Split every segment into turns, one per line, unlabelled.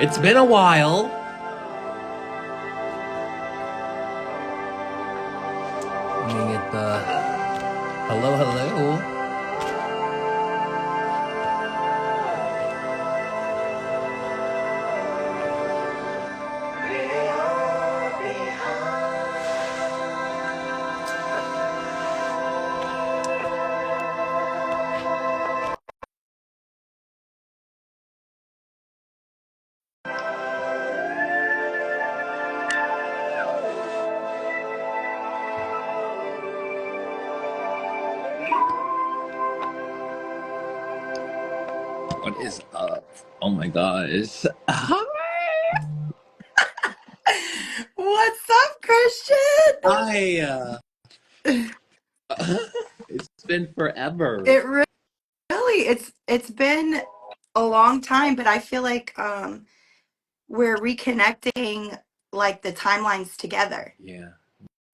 It's been a while. Let me get the hello, hello. What is up? Oh my gosh.
What's up, Christian?
Hi. It's been forever.
It really it's been a long time, but I feel like we're reconnecting like the timelines together.
Yeah,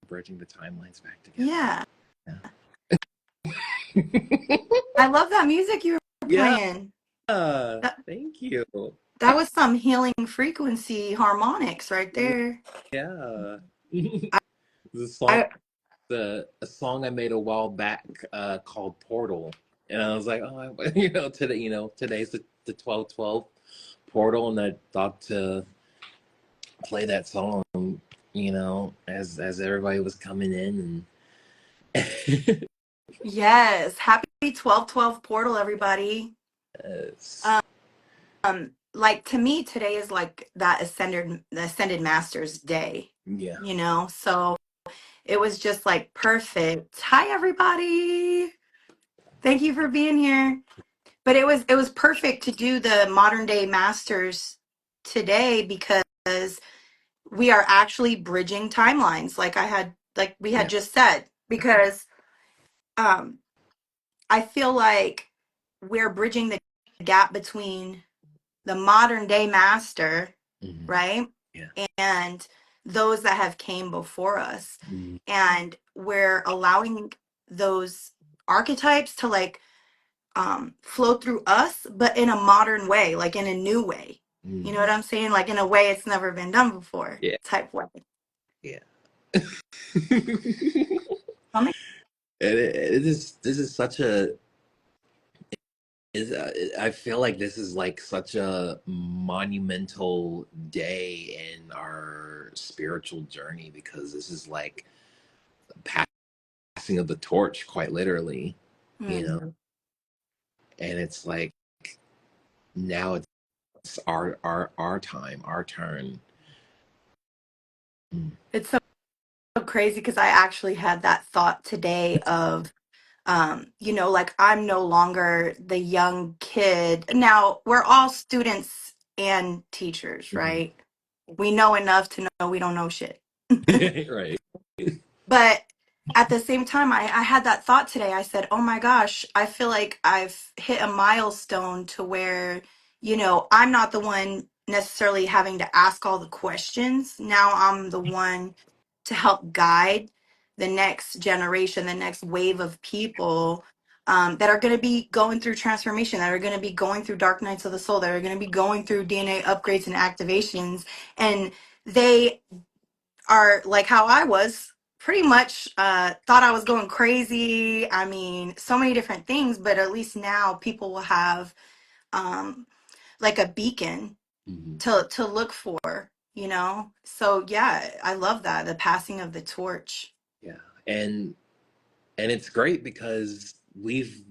bridging the timelines back together.
Yeah.
Yeah.
I love that music you were
Yeah.
playing. That
Thank you.
that was some healing frequency harmonics right there.
Yeah.
I
The song,
I
a song I made a while back, called Portal, and I was like, oh, today, today's the 12/12 portal, and I thought to play that song, as everybody was coming in, and
yes, happy 12/12 portal everybody.
yes,
Like to me today is like that ascended master's day,
yeah,
So it was just like perfect. Hi everybody. Thank you for being here. But it was perfect to do the modern day masters today because we are actually bridging timelines like we had
yeah,
just said because um I feel like we're bridging the gap between the modern day master,
mhm,
right?
yeah,
And those that have came before us.
mhm,
And we're allowing those archetypes to like flow through us, but in a modern way, like in a new way. You know
mhm,
what I'm saying? Like in a way it's never been done before,
yeah,
type way.
yeah.
I'm
It is. This is such a is I feel like this is like such a monumental day in our spiritual journey, because this is like passing of the torch, quite literally, you know.
Mhm.
And it's like now it's our time, our turn. Mm.
It's so crazy because I actually had that thought today of like I'm no longer the young kid. Now, we're all students and teachers,
Mhm.
right? We know enough to know we don't know shit.
Right.
But at the same time, I had that thought today. I said, oh my gosh, I feel like I've hit a milestone to where, I'm not the one necessarily having to ask all the questions. Now I'm the one to help guide the next generation, the next wave of people that are going to be going through transformation, that are going to be going through dark nights of the soul, that are going to be going through DNA upgrades and activations. And they are like how I was pretty much thought I was going crazy. I mean, so many different things, but at least now people will have um, like a beacon
Mhm.
to look for, So yeah, I love that, the passing of the torch.
Yeah. And it's great because we've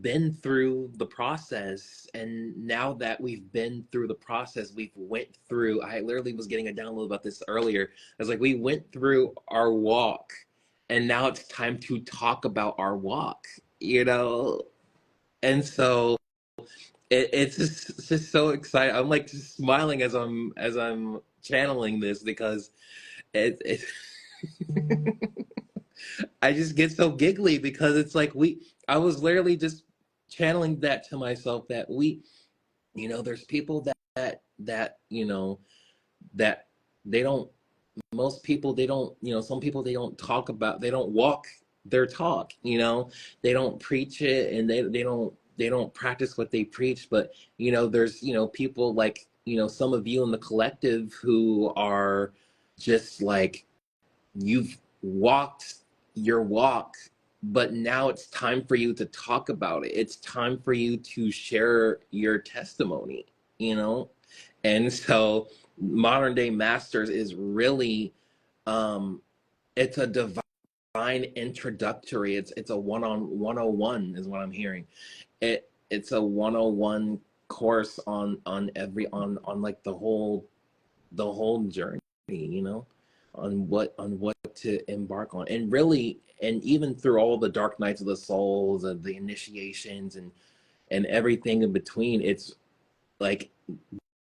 been through the process, and now that we've been through the process, we've went through, I literally was getting a download about this earlier. I was like, we went through our walk, and now it's time to talk about our walk. And so it's just so exciting. I'm like just smiling as I'm channeling this, because it I just get so giggly, because it's like I was literally just channeling that to myself, that there's people that they don't, most people, they don't, some people, they don't walk their talk. They don't preach it, and they don't practice what they preach. But there's people like some of you in the collective who are just like, you've walked your walk, but now it's time for you to talk about it. It's time for you to share your testimony, you know? And so modern day masters is really, um it's a divine introductory. It's a one-on 101 is what I'm hearing. It's a 101 course on like the whole journey, you know, on what to embark on. And really, and even through all the dark nights of the souls and the initiations and everything in between, it's like,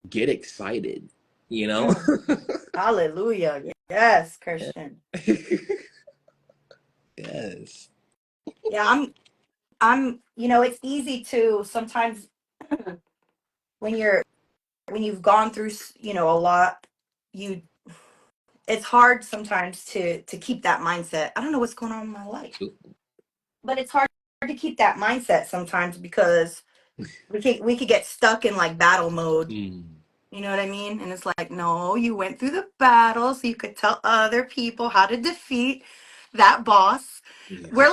get excited, you know.
Mm. Hallelujah. Yes, Christian.
Yes.
Yeah, it's easy to sometimes when you've gone through, a lot, you it's hard sometimes to keep that mindset. I don't know what's going on in my life, but it's hard to keep that mindset sometimes because we could get stuck in like battle mode.
Mm.
You know what I mean? And it's like, no, you went through the battle so you could tell other people how to defeat that boss.
Yeah.
We're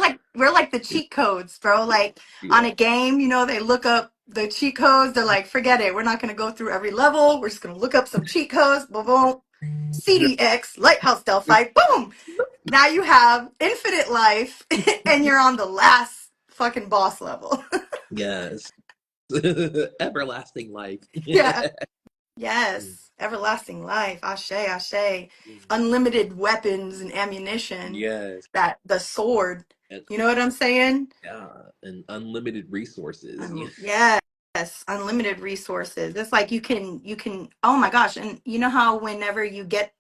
like the cheat codes, bro. Like on
Yeah.
a game, they look up the cheat codes. They're like, forget it. We're not gonna go through every level. We're just gonna look up some cheat codes. Boom, boom. CDX, Lighthouse Delphi, boom. Now you have infinite life and you're on the last fucking boss level.
Yes. Everlasting life.
Yeah. Yes, everlasting life, ashe, ashe, unlimited weapons and ammunition,
Yes.
that the sword.
And,
You know what I'm saying?
yeah, and unlimited resources.
Yes, unlimited resources. It's like you can. Oh my gosh! And you know how whenever you get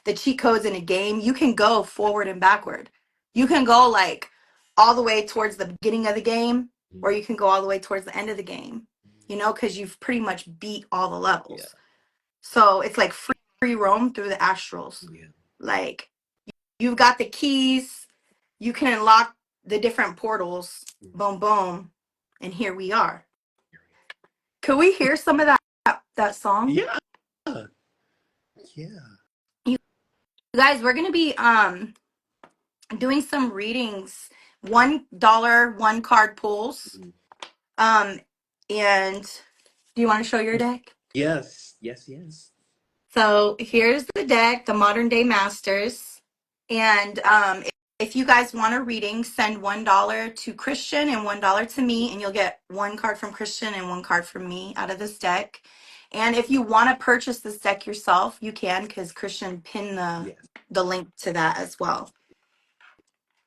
the cheat codes in a game, you can go forward and backward. You can go like all the way towards the beginning of the game, or you can go all the way towards the end of the game. Because you've pretty much beat all the
Yeah.
levels. So it's like free roam through the astrals.
Yeah.
Like you've got the keys, you can unlock the different portals. Boom, boom, and here we are. Could we hear some of that song?
Yeah. Yeah.
You guys, we're gonna be doing some readings, $1 one card pulls. Um, and do you want to show your deck?
Yes. Yes. Yes.
So here's the deck, the Modern Day Masters. And if you guys want a reading, send $1 to Christian and $1 to me, and you'll get one card from Christian and one card from me out of this deck. And if you want to purchase this deck yourself, you can, because Christian pinned
Yes.
the link to that as well.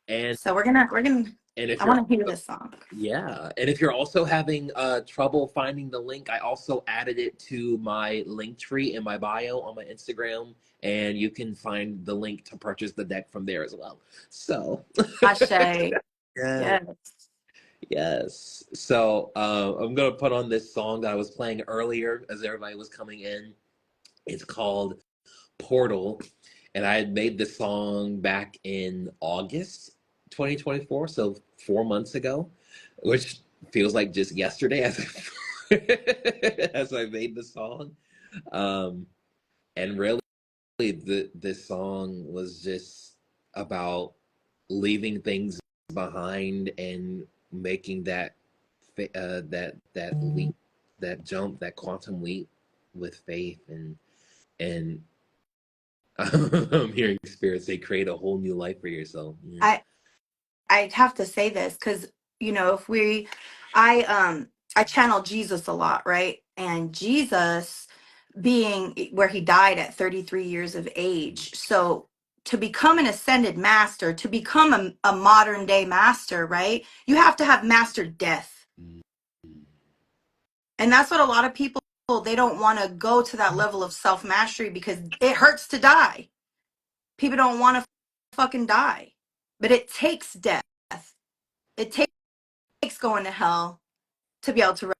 And
So we're gonna
and if
I
you're
want to hear this song.
yeah, and if you're also having trouble finding the link, I also added it to my link tree in my bio on my Instagram, and you can find the link to purchase the deck from there as well. So,
Ashe.
yeah,
Yes.
yes. So, I'm gonna put on this song that I was playing earlier as everybody was coming in. It's called Portal, and I had made this song back in August 2024, so 4 months ago, which feels like just yesterday as I made the song. Um, and really, this song was just about leaving things behind and making that leap, that jump, that quantum leap with faith and I'm hearing spirits say create a whole new life for yourself. Yeah.
I I have to say this because if I channel Jesus a lot, right? And Jesus being where he died at 33 years of age. So to become an ascended master, to become a modern day master, right? You have to have mastered death. And that's what a lot of people, they don't want to go to that level of self mastery because it hurts to die. People don't want to fucking die. But it takes death. It takes going to hell to be able to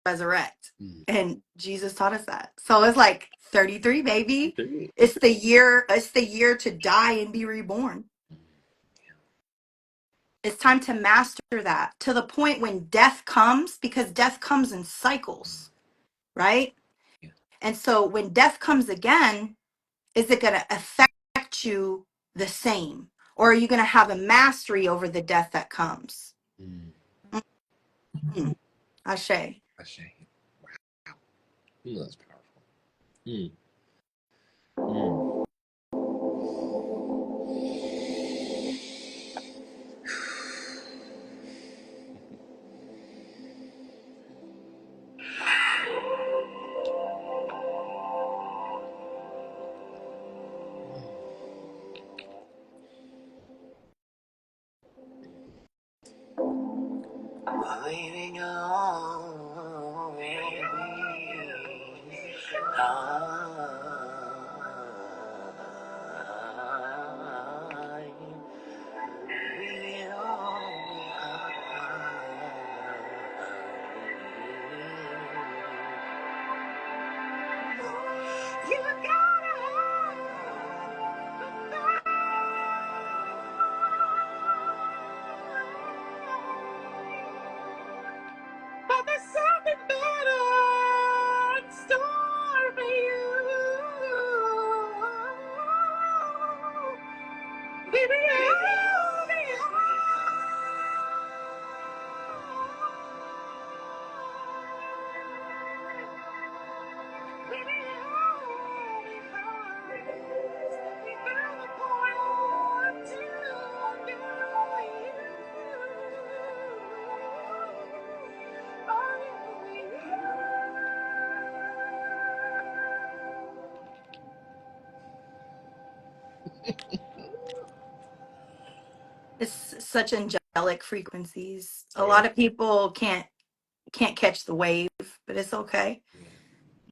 resurrect.
Mm.
And Jesus taught us that. So it's like 33, baby.
Three.
It's the year to die and be reborn. It's time to master that to the point when death comes, because death comes in cycles, right? And so when death comes again, is it going to affect you the same? Or are you going to have a mastery over the death that comes?
Mm.
Mm, Ashe.
Ashe. Ooh, that's powerful. Mm. Mm. Leaving all you gotta but there's something better in store for you. Baby, I'll be baby, I'll be we found the point to get
It's such angelic frequencies. A
Oh yeah.
lot of people can't catch the wave, but it's okay.
Yeah.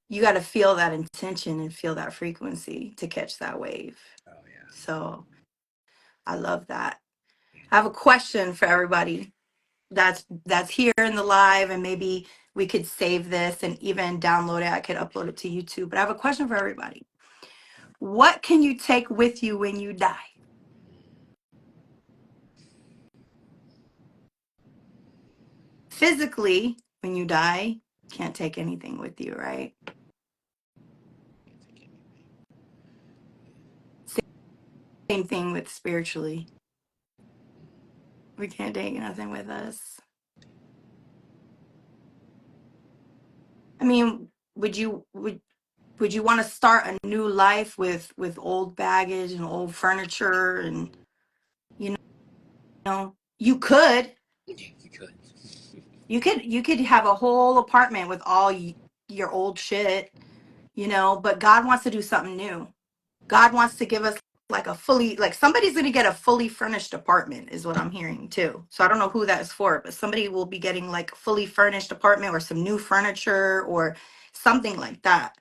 You got to feel that intention and feel that frequency to catch that wave.
Oh yeah.
So I love that.
Yeah.
I have a question for everybody that's here in the live, and maybe we could save this and even download it. I could upload it to YouTube. But I have a question for everybody. What can you take with you when you die? Physically, when you die, can't take anything with you, right? Same thing with spiritually. We can't take nothing with us. I mean, would you want to start a new life with old baggage and old furniture and you you could
Yeah, you could.
you could have a whole apartment with all your old shit, but God wants to do something new. God wants to give us like a fully, like somebody's going to get a fully furnished apartment is what I'm hearing too. So I don't know who that is for, but somebody will be getting like a fully furnished apartment or some new furniture or something like that.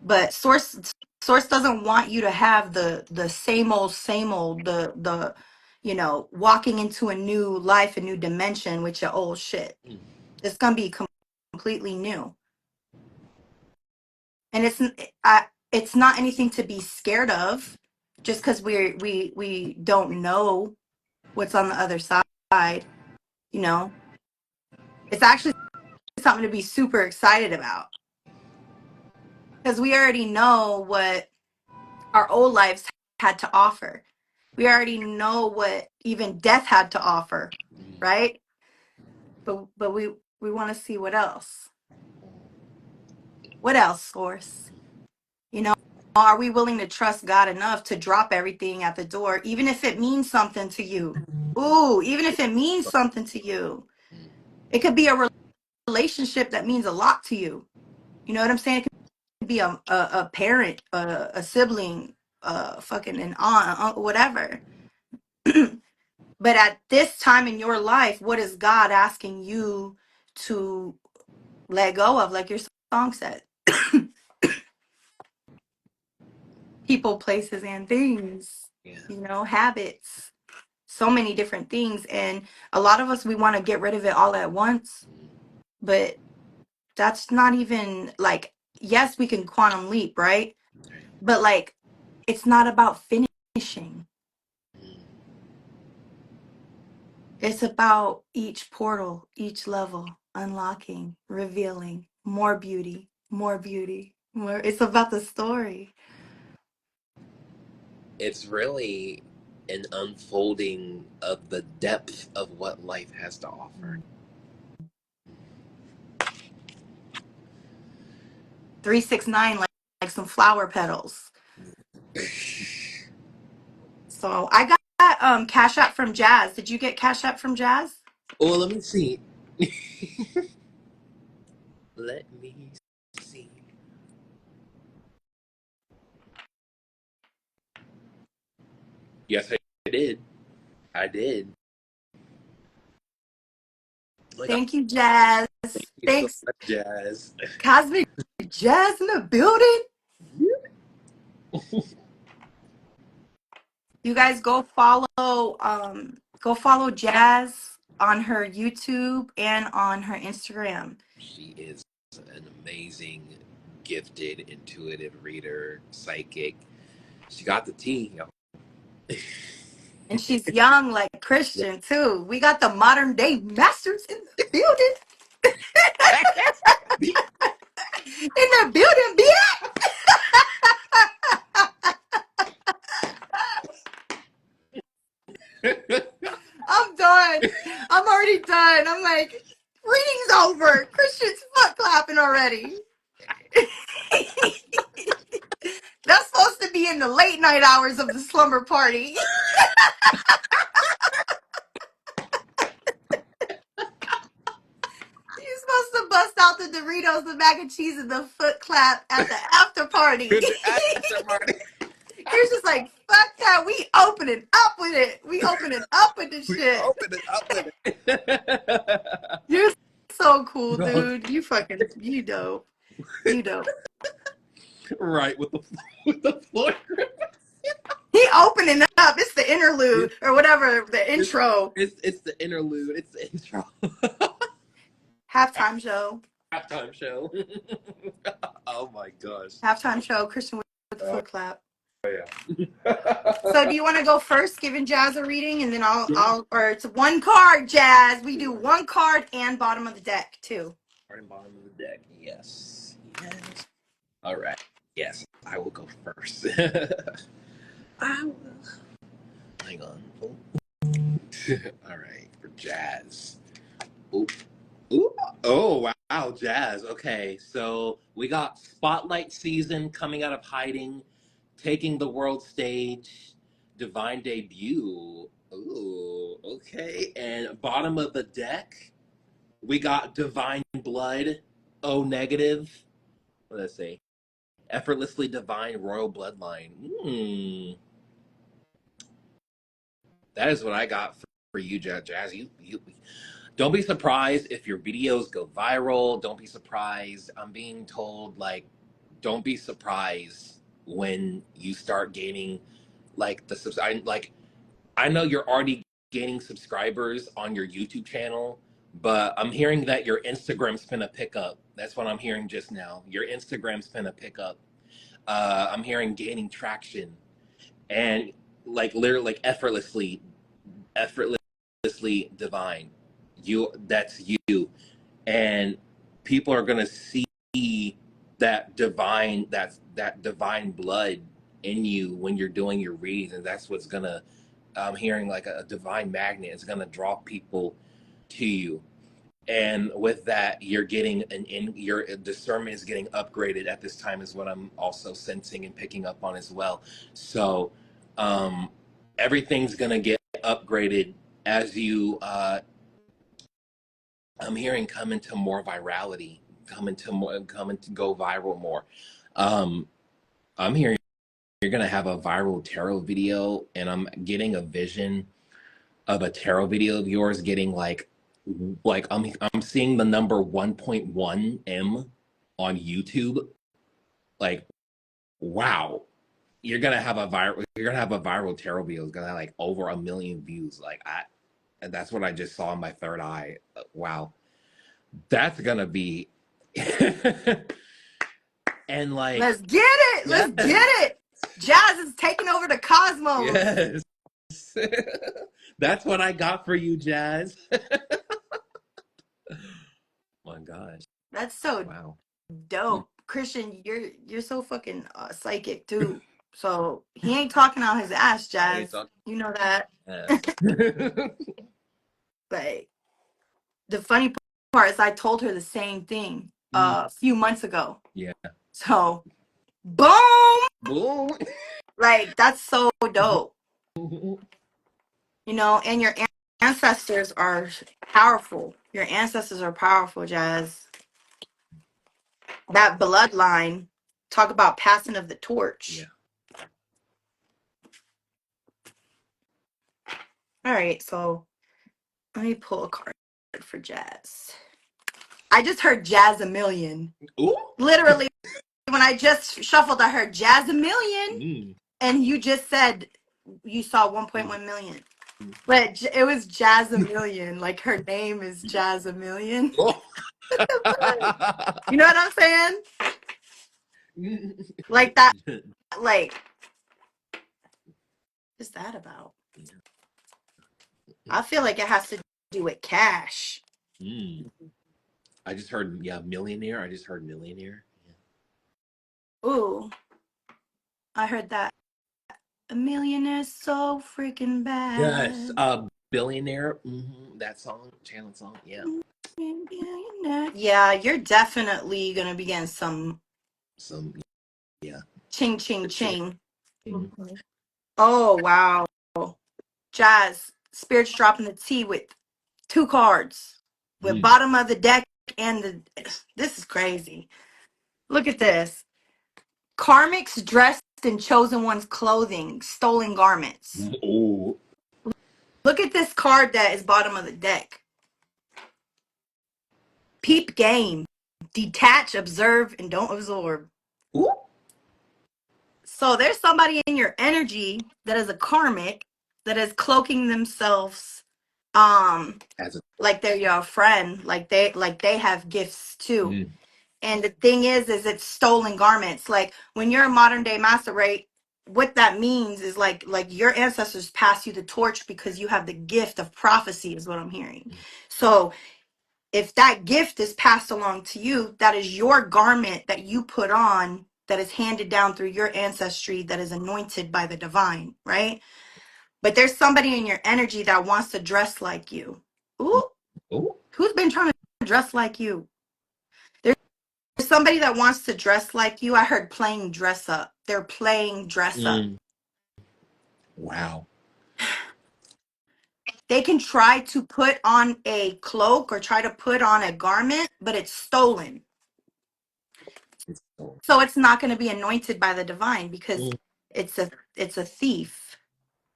But source doesn't want you to have the same old, the walking into a new life, a new dimension with your old shit.
Mm.
It's going to be completely new. And it's not anything to be scared of just because we don't know what's on the other side. you know it's actually something to be super excited about because we already know what our old lives had to offer. We already know what even death had to offer, right? But we want to see what else source. You know, are we willing to trust God enough to drop everything at the door, even if it means something to you? Ooh, even if it means something to you.
Mm.
It could be a relationship that means a lot to you. You know what I'm saying? It could be a parent, a sibling, fucking an aunt, an uncle, whatever. But at this time in your life, what is God asking you to let go of, like your song said? People, places, and things,
Yeah.
habits, so many different things. And a lot of us, we want to get rid of it all at once,
Mm.
but that's not even like, yes, we can quantum leap, right?
Right.
But like, it's not about finishing.
Mm.
It's about each portal, each level, unlocking, revealing more beauty, more beauty, Where it's about the story.
It's really an unfolding of the depth of what life has to offer.
369 like some flower petals. So I got Cash App from Jazz. Did you get Cash App from Jazz?
Well, let me see. Let me see. Yes, I did. I did. Like,
Thank you, Jazz.
thank you so
Thanks,
much, Jazz.
Cosmic Jazz in the building. You guys go follow Jazz on her YouTube and on her Instagram.
She is an amazing, gifted, intuitive reader, psychic. She got the tea.
And she's young like Christian too. We got the modern day masters in the building. In the building, bitch. I'm done. I'm already done. I'm like, reading's over. Christian's foot clapping already. That's supposed to be in the late night hours of the slumber party. You're supposed to bust out the Doritos, the mac and cheese, and the foot clap at the after party.
The after party.
You're just like, fuck that. We opening up with it. We opening up with this
We
shit.
open it up with it.
You're so cool,
No,
dude. You dope. You dope.
right with the floor.
He opening up. It's the
It's,
interlude or whatever, the intro.
it's the interlude. It's the intro.
Halftime show.
Halftime show. Oh my gosh.
Halftime show. Christian with the
Oh
foot clap.
yeah.
So do you want to go first, giving Jazz a reading, and then or it's one card, Jazz. We do one card and bottom of the deck too.
Starting bottom of the deck. Yes. Yes. All right. Yes, I will go first. I will. Hang on. Oh. All right, for Jazz. Ooh. Ooh. Oh, wow, Jazz. Okay, so we got Spotlight season coming out of hiding, taking the world stage, divine debut. Ooh, okay. And bottom of the deck, we got divine blood, O negative. What did I say? Effortlessly divine royal bloodline. That is what I got for you, Jazz. You don't be surprised if your videos go viral. Don't be surprised. I'm being told, like, don't be surprised when you start gaining like I know you're already gaining subscribers on your YouTube channel, but I'm hearing that your Instagram's gonna pick up. That's what I'm hearing just now. Your Instagram's gonna pick up. I'm hearing gaining traction and like literally like effortlessly divine. That's you, and people are gonna see that divine blood in you when you're doing your reads, and that's what's gonna. I'm hearing like a divine magnet is gonna draw people to you, and with that you're getting your discernment is getting upgraded at this time is what I'm also sensing and picking up on as well. So um everything's gonna get upgraded as you I'm hearing come into more virality, come into go viral more. um I'm hearing you're gonna have a viral tarot video, and I'm getting a vision of a tarot video of yours getting like I'm seeing the number 1.1 M on YouTube. Like, wow, you're gonna have a viral tarot video. It's gonna have like over 1 million views. And that's what I just saw in my third eye. Wow, that's gonna be and like
Let's get it. Let's
yes,
get it. Jazz is taking over the cosmos.
yes. That's what I got for you, Jazz. My gosh.
That's so
Wow.
dope. Christian, you're so fucking psychic too. So he ain't talking out his ass,
I ain't
Jazz.
talking
You know that.
ass.
But the funny part is I told her the same thing
Mm,
a few months ago.
yeah.
So boom!
Boom.
Like that's so dope. You know, and your ancestors are powerful. Your ancestors are powerful, Jazz. That bloodline, talk about passing of the
Yeah.
torch. All right, so let me pull a card for Jazz. I just heard Jazz a million.
Ooh.
Literally, when I just shuffled, I heard Jazz a million,
Mm.
and you just said you saw 1.1 million.
Mm.
But it was Jazz a million. Like her name is Jazz a million.
Oh.
You know what I'm saying? Like that. Like, what's that about? I feel like it has to do with cash.
Mm. I just heard, yeah, millionaire. I just heard millionaire.
Ooh, I heard that. A millionaire so freaking
Yes,
bad.
billionaire. That song, Channel song. Yeah,
Millionaire. Yeah, you're definitely gonna be getting some
some. Yeah,
ching ching
for sure.
ching.
Mm.
Oh wow. Jazz, Spirit's dropping the T with two cards. With
Mm.
bottom of the deck and the this is crazy. Look at this. Karmics dressed in chosen one's clothing, stolen garments.
Oh.
Look at this card that is bottom of the deck. Peep game. Detach, observe, and don't absorb.
Ooh.
So there's somebody in your energy that is a karmic that is cloaking themselves
As a.
like they're your friend, like they have gifts too.
Mm.
And the thing is it's stolen garments. Like when you're a modern day master, right? What that means is like your ancestors pass you the torch because you have the gift of prophecy, is what I'm hearing. So if that gift is passed along to you, that is your garment that you put on, that is handed down through your ancestry, that is anointed by the divine, right? But there's somebody in your energy that wants to dress like you. Ooh,
Oh.
who's been trying to dress like you? There's somebody that wants to dress like you. I heard playing dress up. They're playing dress up.
Mm. Wow.
They can try to put on a cloak or try to put on a garment, but it's stolen.
It's so.
So it's not going to be anointed by the divine because
Mm.
it's a thief.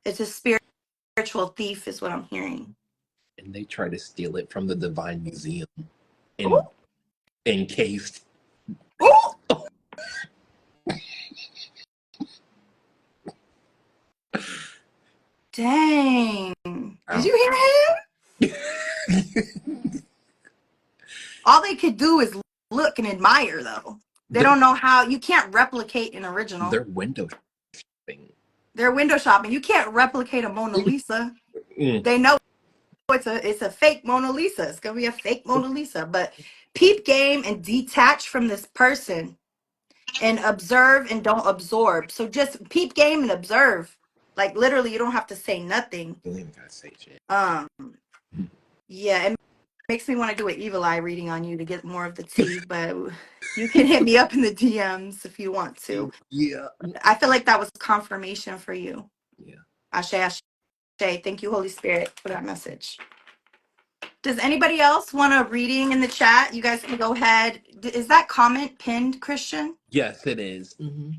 It's a spiritual thief is what I'm hearing.
And they try to steal it from the Divine Museum
Ooh,
in encased.
ooh, dang. Did
Wow.
you hear him? All they could do is look and admire though. They
they're
don't know how. You can't replicate an original.
they're window shopping.
They're window shopping. You can't replicate a Mona Lisa.
Mm.
They know it's a fake Mona Lisa. It's gonna be a fake Mona Lisa. But peep game and detach from this person and observe and don't absorb. So just peep game and observe. Like literally, you don't have to say nothing.
You don't even gotta say shit.
Um, yeah, it makes me want to do an evil eye reading on you to get more of the tea, but you can hit me up in the DMs if you want to.
Yeah.
I feel like that was confirmation for you.
Yeah.
Ashe, Ashe. Thank you, Holy Spirit, for that message. Does anybody else want a reading in the chat? You guys can go ahead. Is that comment pinned, Christian?
Yes, it is. It's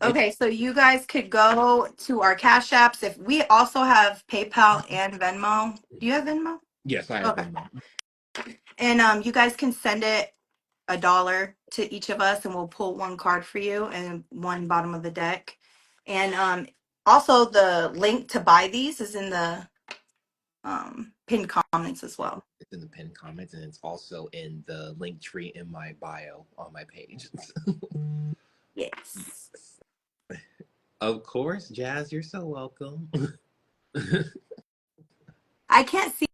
Okay, so you guys could go to our Cash Apps. If we also have PayPal and Venmo. Do you have Venmo?
yes, I have
Okay.
been.
And you guys can send it $1 to each of us, and we'll pull one card for you and one bottom of the deck. And also the link to buy these is in the pinned comments as well.
It's in the pinned comments, and it's also in the link tree in my bio on my page.
Yes.
Of course, Jazz, you're so welcome.
I can't see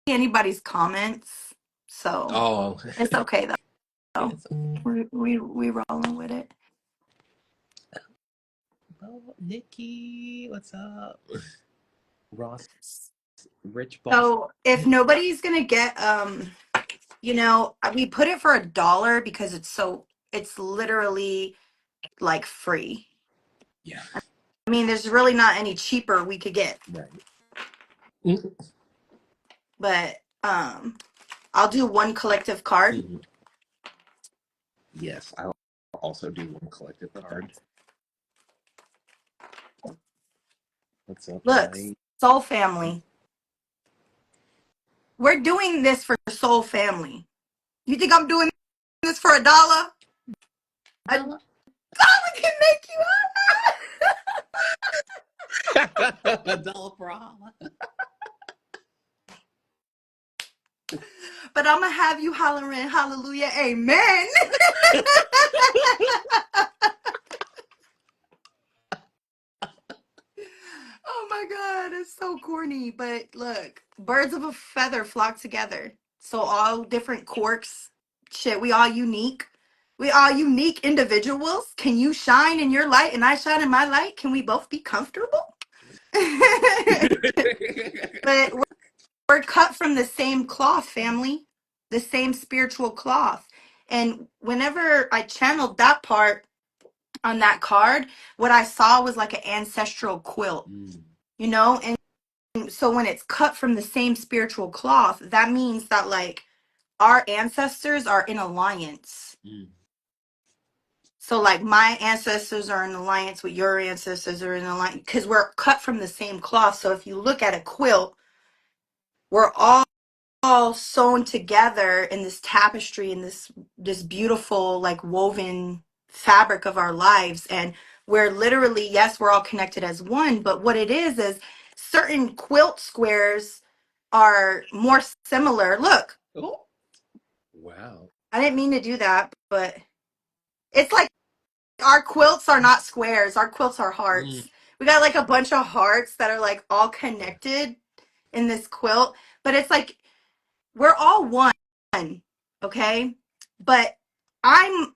anybody's comments, so
Oh,
it's okay though.
It's
We rolling with it.
oh, Nikki, what's up? Ross, Rich Boss.
So if nobody's gonna get we put it for $1 because it's literally like free.
Yeah,
I mean, there's really not any cheaper we could get,
right. Mhm.
but I'll do one collective card.
Yes, I'll also do one collective
Okay.
card. What's up,
Look,
Light?
Soul Family. We're doing this for Soul Family. You think I'm doing this for $1? A dollar can make you
$1 for all.
but I'm gonna have you hollering hallelujah, amen. Oh my god, it's so corny. But look, birds of a feather flock together. So all different quirks, shit, we all unique. We all unique individuals. Can you shine in your light and I shine in my light? Can we both be comfortable? But we're cut from the same cloth, family. The same spiritual cloth. And whenever I channeled that part on that card, what I saw was like an ancestral quilt, you know? And so when it's cut from the same spiritual cloth, that means that like our ancestors are in alliance. So like my ancestors are in alliance with your ancestors are in alliance because we're cut from the same cloth. So if you look at a quilt, we're all sewn together in this tapestry in this beautiful like woven fabric of our lives, and we're literally, yes, we're all connected as one, but what it is certain quilt squares are more similar. Look,
Oh, wow.
I didn't mean to do that, but it's like our quilts are not squares, our quilts are hearts. We got like a bunch of hearts that are like all
Yeah.
connected in this quilt, but it's like we're all one, okay? But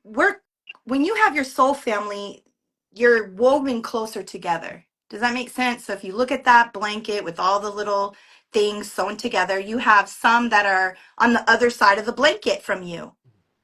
we're when you have your soul family, you're woven closer together. Does that make sense? So if you look at that blanket with all the little things sewn together, you have some that are on the other side of the blanket from you.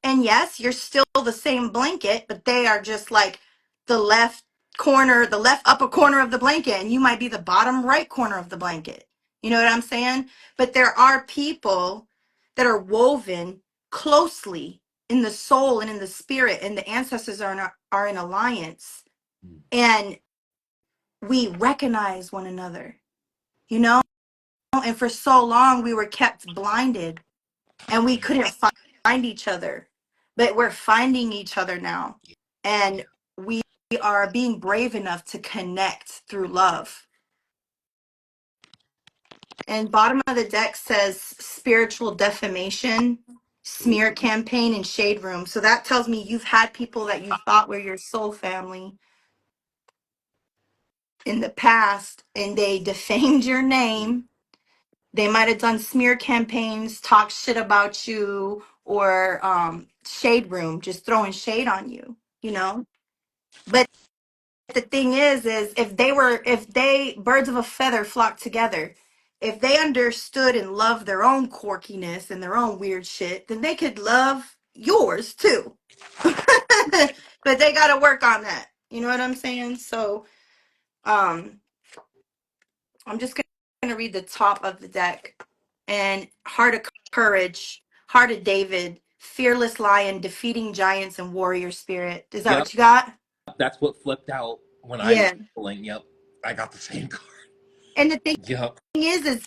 And yes, you're still the same blanket, but they are just like the left corner, the left upper corner of the blanket, and you might be the bottom right corner of the blanket. You know what I'm saying? But there are people that are woven closely in the soul and in the spirit, and the ancestors are in alliance. And we recognize one another, you know? And for so long, we were kept blinded and we couldn't find each other, but we're finding each other now, and we are being brave enough to connect through love. And bottom of the deck says spiritual defamation,
Oh,
smear campaign, and shade room. So that tells me you've had people that you thought were your soul family in the past and they defamed your name. They might have done smear campaigns, talk shit about you, or shade room, just throwing shade on you, you know? But the thing is if they, birds of a feather flock together, if they understood and loved their own quirkiness and their own weird shit, then they could love yours too. But they got to work on that. You know what I'm saying? So, um, I'm just going to read the top of the deck. And Heart of Courage, Heart of David, Fearless Lion, Defeating Giants, and Warrior Spirit. Is that
yep.
what you got?
That's what flipped out when I was
Yeah.
pulling. Yep. I got the same card.
And the thing
Yep.
is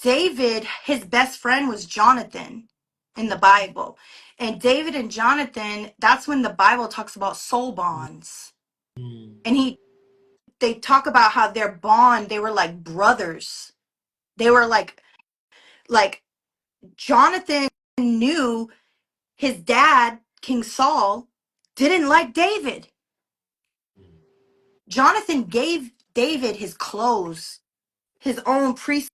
David, his best friend was Jonathan in the Bible. And David and Jonathan, that's when the Bible talks about soul bonds. And they talk about how their bond, they were like brothers. They were like Jonathan knew his dad, King Saul, didn't like David. Jonathan gave David his clothes, his own priest,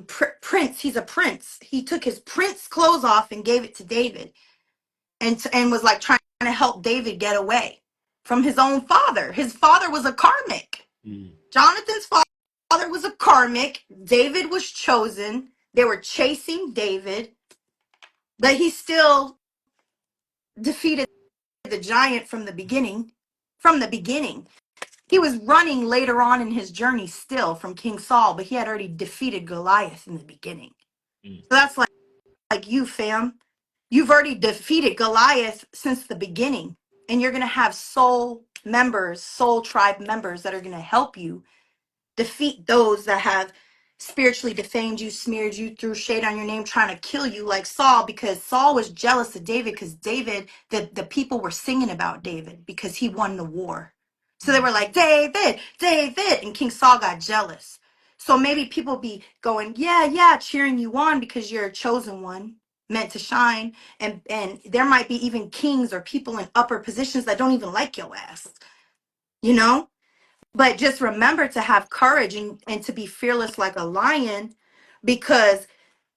prince. He's a prince. He took his prince clothes off and gave it to David, and was like trying to help David get away from his own father. His father was a karmic.
Mm.
Jonathan's father was a karmic. David was chosen. They were chasing David, but he still defeated the giant from the beginning. From the beginning. He was running later on in his journey still from King Saul, but he had already defeated Goliath in the beginning.
Mm.
So that's like you, fam. You've already defeated Goliath since the beginning. And you're going to have soul members, soul tribe members that are going to help you defeat those that have spiritually defamed you, smeared you, threw shade on your name, trying to kill you, like Saul, because Saul was jealous of David, because David, the people were singing about David because he won the war. So they
Mm.
were like, David, David, and King Saul got jealous. So maybe people be going, yeah, yeah, cheering you on because you're a chosen one, meant to shine. And there might be even kings or people in upper positions that don't even like your ass, you know? But just remember to have courage and to be fearless like a lion, because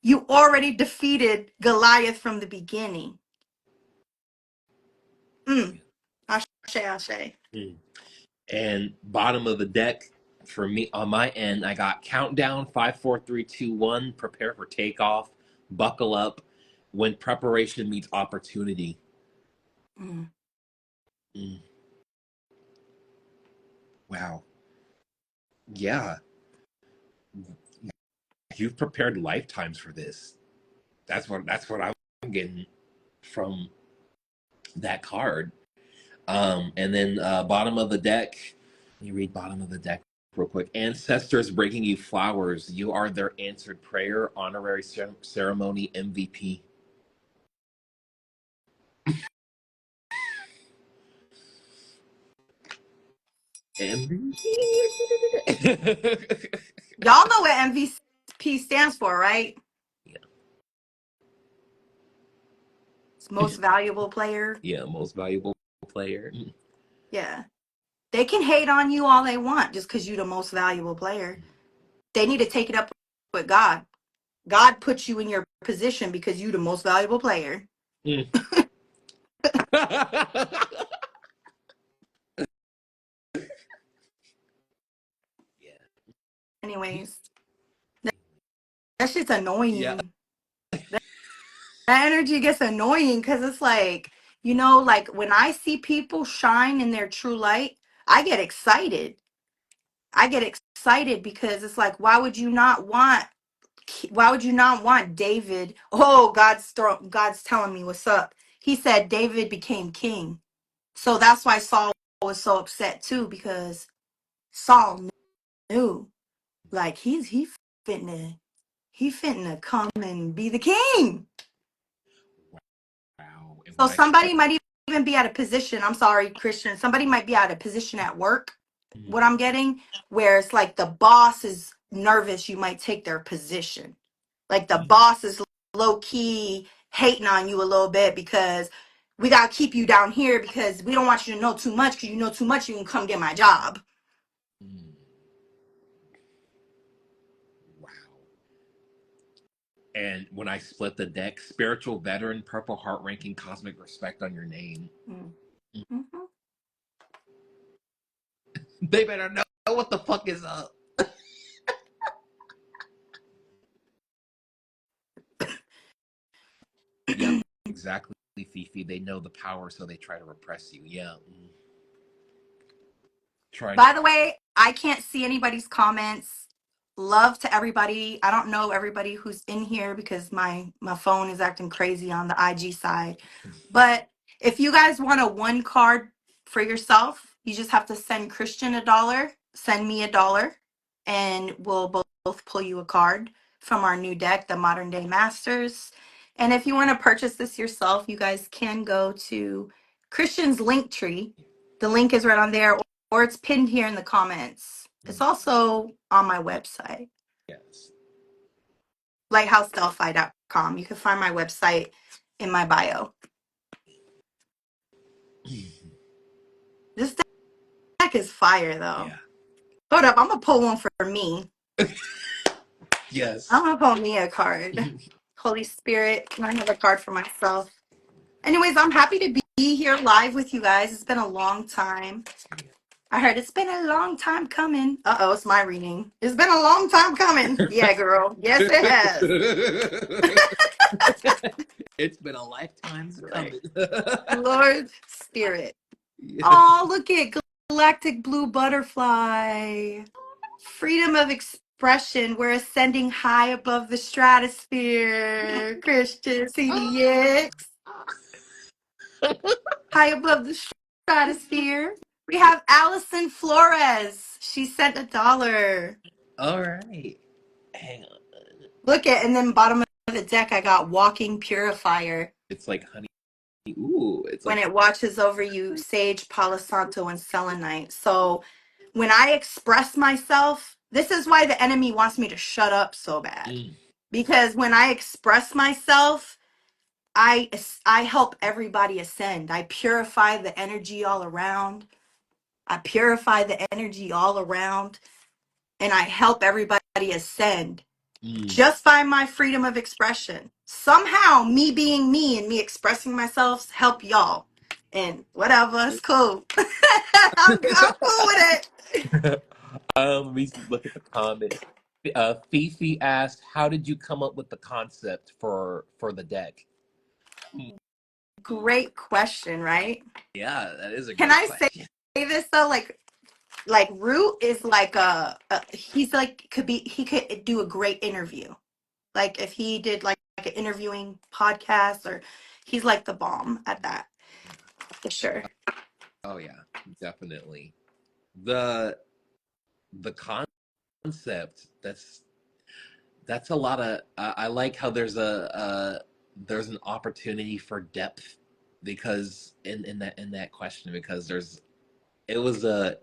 you already defeated Goliath from the beginning. Mm. Ashe, ashe.
Mm. And bottom of the deck for me on my end, I got countdown 5, 4, 3, 2, 1. Prepare for takeoff. Buckle up. When preparation meets opportunity.
Mm.
Mm. Wow. Yeah, you've prepared lifetimes for this. That's what I'm getting from that card. And then bottom of the deck. Let me read bottom of the deck real quick. Ancestors bringing you flowers. You are their answered prayer. Honorary ceremony MVP. MVP.
Y'all know what MVP stands for, right?
Yeah,
It's most valuable player.
yeah, most valuable player.
Yeah. They can hate on you all they want just because you're the most valuable player. They need to take it up with God. God puts you in your position because you're the most valuable player.
Mm. Yeah.
Anyways, that shit's
Yeah.
annoying. That energy gets annoying because it's like, like when I see people shine in their true light, I get excited. I get excited because it's like, why would you not want David? Oh, God's telling me what's up. He said David became king. So that's why Saul was so upset too, because Saul knew, like, fitting he finna come and be the king.
Wow. And
So
when I
somebody
split,
might even be at a position, I'm sorry, Christian, somebody might be at a position at work,
mm,
what I'm getting, where it's like the boss is nervous you might take their position. Like the
mm,
boss is low key hating on you a little bit because we got to keep you down here because we don't want you to know too much, because you know too much, you can come get my job.
mm, wow. And when I split the deck, spiritual veteran, purple heart ranking, cosmic respect on your name.
Mm-hmm.
They better know what the fuck is up. Yep, exactly, Fifi. They know the power, so they try to repress you. Yeah. Mm. Trying.
By the way, I can't see anybody's comments. Love to everybody. I don't know everybody who's in here because my phone is acting crazy on the IG side. But if you guys want a one card for yourself, you just have to send Christian $1, send me $1, and we'll both pull you a card from our new deck, the Modern Day Masters. And if you want to purchase this yourself, you guys can go to Christian's link tree. The link is right on there, or it's pinned here in the comments. It's
Mm.
also on my website,
Yes.
lighthousedelphi.com. You can find my website in my bio. This deck is fire though.
Yeah.
Hold up, I'm gonna pull one for me.
Yes.
I'm gonna pull me a card. Holy Spirit, can I have a card for myself? Anyways, I'm happy to be here live with you guys. It's been a long time. I heard it's been a long time coming. Uh-oh, it's my reading. It's been a long time coming. Yeah, girl. Yes, it has.
It's been a lifetime's
Lord,
coming.
Lord Spirit.
Yes.
Oh, look at Galactic Blue Butterfly. Freedom of expression. We're ascending high above the stratosphere. Christian CDX. High above the stratosphere. We have Allison Flores. She sent $1.
All right. Hang on.
Look at, and then bottom of the deck, I got Walking Purifier.
It's like honey. Ooh, it's
When
like
it watches over you, Sage, Palo Santo, and Selenite. So when I express myself, this is why the enemy wants me to shut up so bad.
mm,
Because when I express myself, I help everybody ascend. I purify the energy all around. I purify the energy all around, and I help everybody ascend
mm.
just by my freedom of expression. Somehow, me being me and me expressing myself help y'all. And whatever, it's cool. I'm cool with it.
Let me look at the comments. Fifi asked, "How did you come up with the concept for the deck?" Hmm.
Great question, right?
Yeah, that is a
Can
great
I say
question.
this though? Like Root is like he's like could be he could do a great interview. Like if he did like an interviewing podcast, or he's like the bomb at that for sure.
Oh yeah, definitely. The the concept that's a lot of. I like how there's an opportunity for depth because in that question because it was a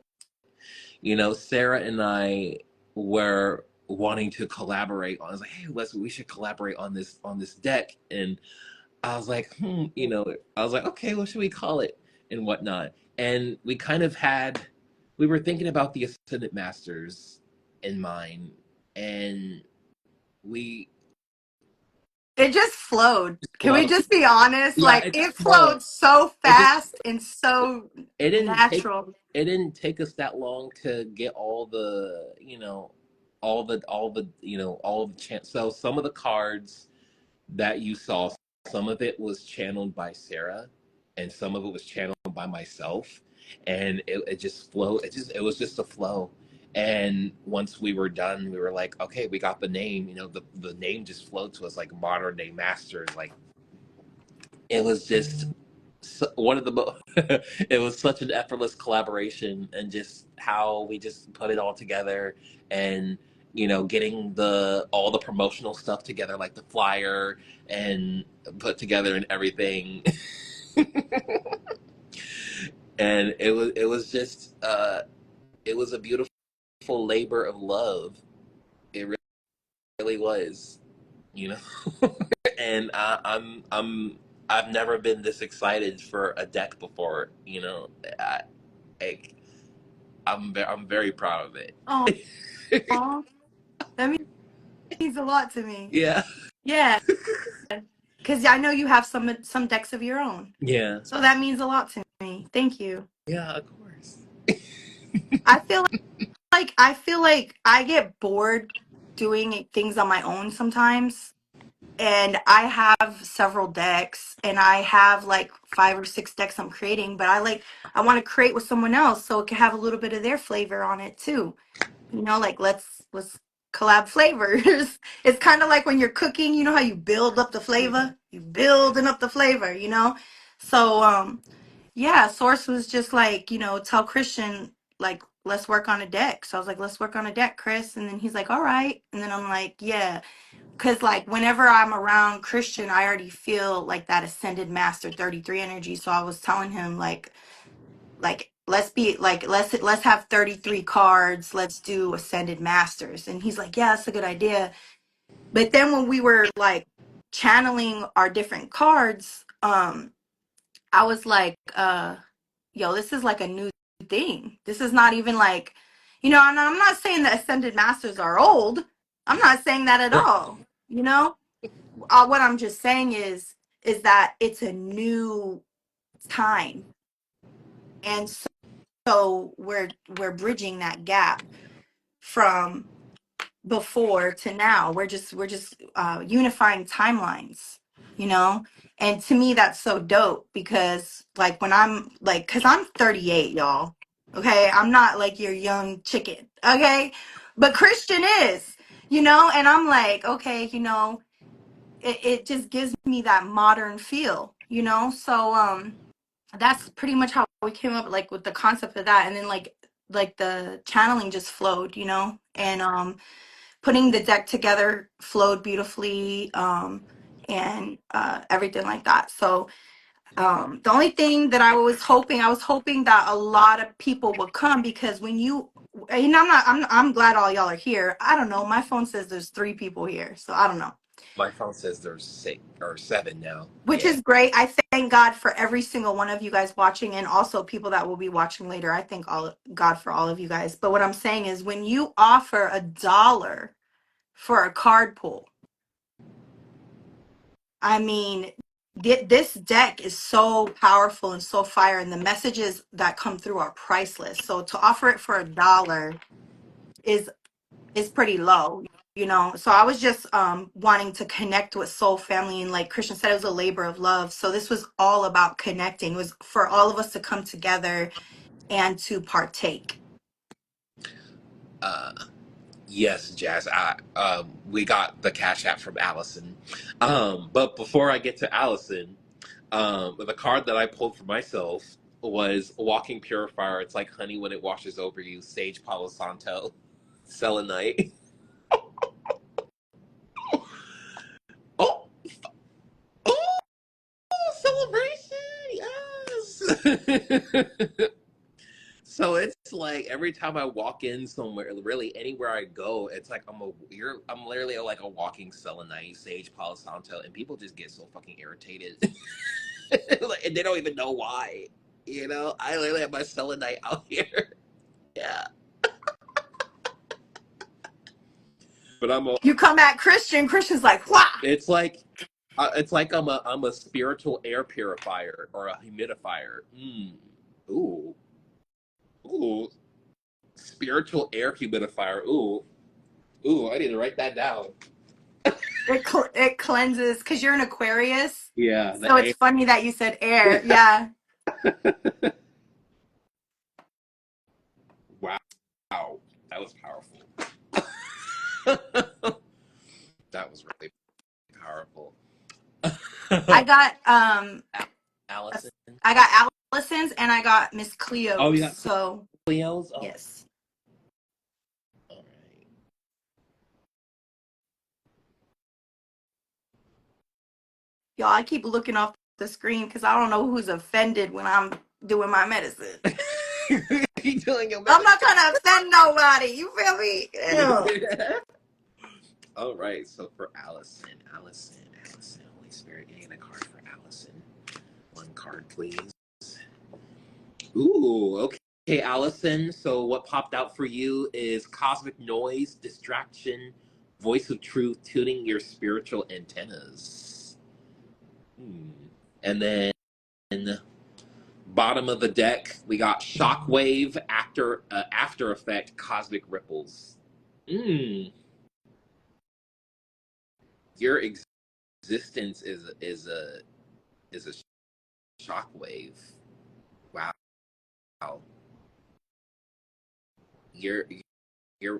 Sarah and I were wanting to collaborate on. I was like, hey, we should collaborate on this deck, and I was like, I was like, okay, what should we call it and whatnot, and we were thinking about the Ascendant Masters in mind, and we
It just flowed. Can we
flowed.
just be honest?
Yeah,
Like
it
it
flowed.
flowed so
It just
fast and so
it didn't take
natural.
it didn't take us that long to get all the chance. So some of the cards that you saw, some of it was channeled by Sarah, and some of it was channeled by myself, and it just flowed. It was just a flow. And once we were done, we were like, okay, we got the name. The name just flowed to us like modern day masters. Like it was just one of the most. It was such an effortless collaboration, and just how we just put it all together, and getting the all the promotional stuff together, like the flyer and put together and everything. And it was just it was a beautiful labor of love. It really was, you know. And I've never been this excited for a deck before. I, I'm very proud of
Oh,
it.
that means a lot to me.
Yeah.
Yeah, because I know you have some decks of your own,
Yeah.
so that means a lot to me. Thank you.
Yeah, of course.
I feel like I get bored doing things on my own sometimes. And I have several decks, and I have like 5 or 6 decks I'm creating, but I want to create with someone else so it can have a little bit of their flavor on it too. Like let's collab flavors. It's kind of like when you're cooking, you know how you build up the flavor? You building up the flavor. So yeah, Source was just like, tell Christian like let's work on a deck. So I was like, let's work on a deck, Chris. And then he's like, all right. And then I'm like, yeah. Cause like whenever I'm around Christian, I already feel like that ascended master 33 energy. So I was telling him like let's have 33 cards. Let's do ascended masters. And he's like, yeah, that's a good idea. But then when we were like channeling our different cards, I was like, yo, this is like a new thing. This is not even like, and I'm not saying that ascended masters are old. I'm not saying that at
Right.
all. You know, what I'm just saying is that it's a new time, and so we're bridging that gap from before to now. We're just unifying timelines, you know. And to me that's so dope because like when I'm like, because I'm 38, y'all. Okay, I'm not like your young chicken. Okay, but Christian is, you know. And I'm like, okay, you know, it just gives me that modern feel, you know. So that's pretty much how we came up like with the concept of that. And then like the channeling just flowed, you know. And putting the deck together flowed beautifully, and everything like that. So the only thing that I was hoping that a lot of people would come, because when you, and I'm glad all y'all are here. I don't know, my phone says there's 3 people here, so I don't know,
My phone says there's 6 or 7 now.
which
Yeah.
is great. I thank God for every single one of you guys watching, and also people that will be watching later. I thank God for all of you guys. But what I'm saying is, when you offer $1 for a card pull, I mean, this deck is so powerful and so fire, and the messages that come through are priceless. So to offer it for $1 is pretty low, you know. So I was just wanting to connect with Soul Family, and like Christian said, it was a labor of love. So this was all about connecting. It was for all of us to come together and to partake.
Uh, yes, Jazz. We got the Cash App from Allison. But before I get to Allison, the card that I pulled for myself was Walking Purifier. It's like honey when it washes over you. Sage Palo Santo, Selenite. Oh, oh, celebration! Yes. So it's like every time I walk in somewhere, really anywhere I go, it's like I'm literally like a walking selenite, sage, Palo Santo, and people just get so fucking irritated, like, and they don't even know why. You know, I literally have my selenite out here. Yeah, but
You come at Christian, Christian's like, "Wah!"
it's like I'm a spiritual air purifier or a humidifier. Ooh, ooh, spiritual air humidifier. Ooh, I need to write that down.
It cleanses because you're an Aquarius.
Yeah,
So it's funny that you said air. Yeah.
wow, that was powerful. That was really powerful.
I got
Allison.
I got Allison's and I got Miss
Oh, you
Cleo's.
got
So
Cleo's? Oh,
yes.
all right.
Y'all, I keep looking off the screen because I don't know who's offended when I'm doing my medicine.
You doing your
I'm
medicine?
not trying to offend nobody. You feel me? Yeah.
All right, so for Allison, Holy Spirit, getting a card for Allison. One card, please. Ooh, okay. Okay, Allison. So what popped out for you is cosmic noise, distraction, voice of truth, tuning your spiritual antennas. Hmm. And then bottom of the deck, we got shockwave, after effect, cosmic ripples. Hmm. Your existence is a shockwave. Wow. Your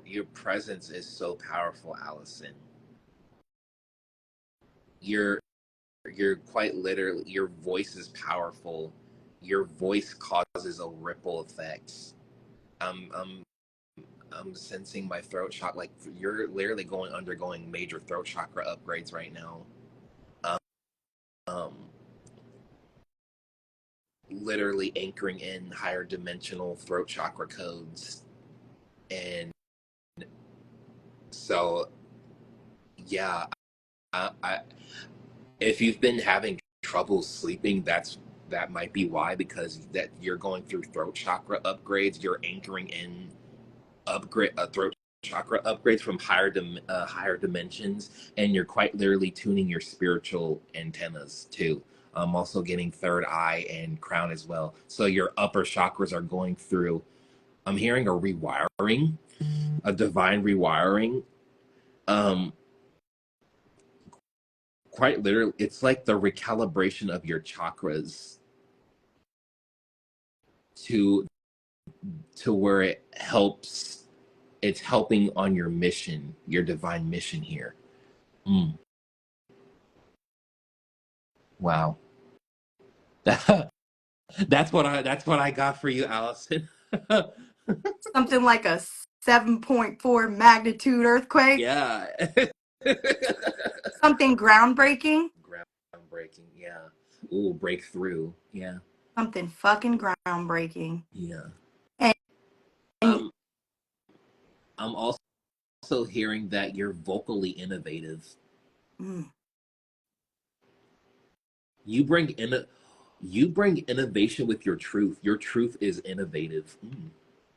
your presence is so powerful, Allison. You're you're quite literally, your voice is powerful. Your voice causes a ripple effect. I'm I'm I'm sensing my throat chakra, like you're literally undergoing major throat chakra upgrades right now. Um, um Literally anchoring in higher dimensional throat chakra codes. And so yeah, I if you've been having trouble sleeping, that might be why, because that you're going through throat chakra upgrades. You're anchoring in upgrade throat chakra upgrades from higher dimensions, and you're quite literally tuning your spiritual antennas too. Also getting third eye and crown as well. So your upper chakras are going through. I'm hearing a rewiring, a divine rewiring. Um, Quite literally, it's like the recalibration of your chakras to where it's helping on your mission, your divine mission here. Mm, wow. That's what I got for you, Allison.
Something like a 7.4 magnitude earthquake,
Yeah.
something groundbreaking,
Groundbreaking, yeah. Ooh, breakthrough. Yeah.
something fucking groundbreaking.
Yeah.
And, and
Um I'm also hearing that you're vocally innovative.
mm,
You bring in you bring innovation with your truth. Your truth is innovative.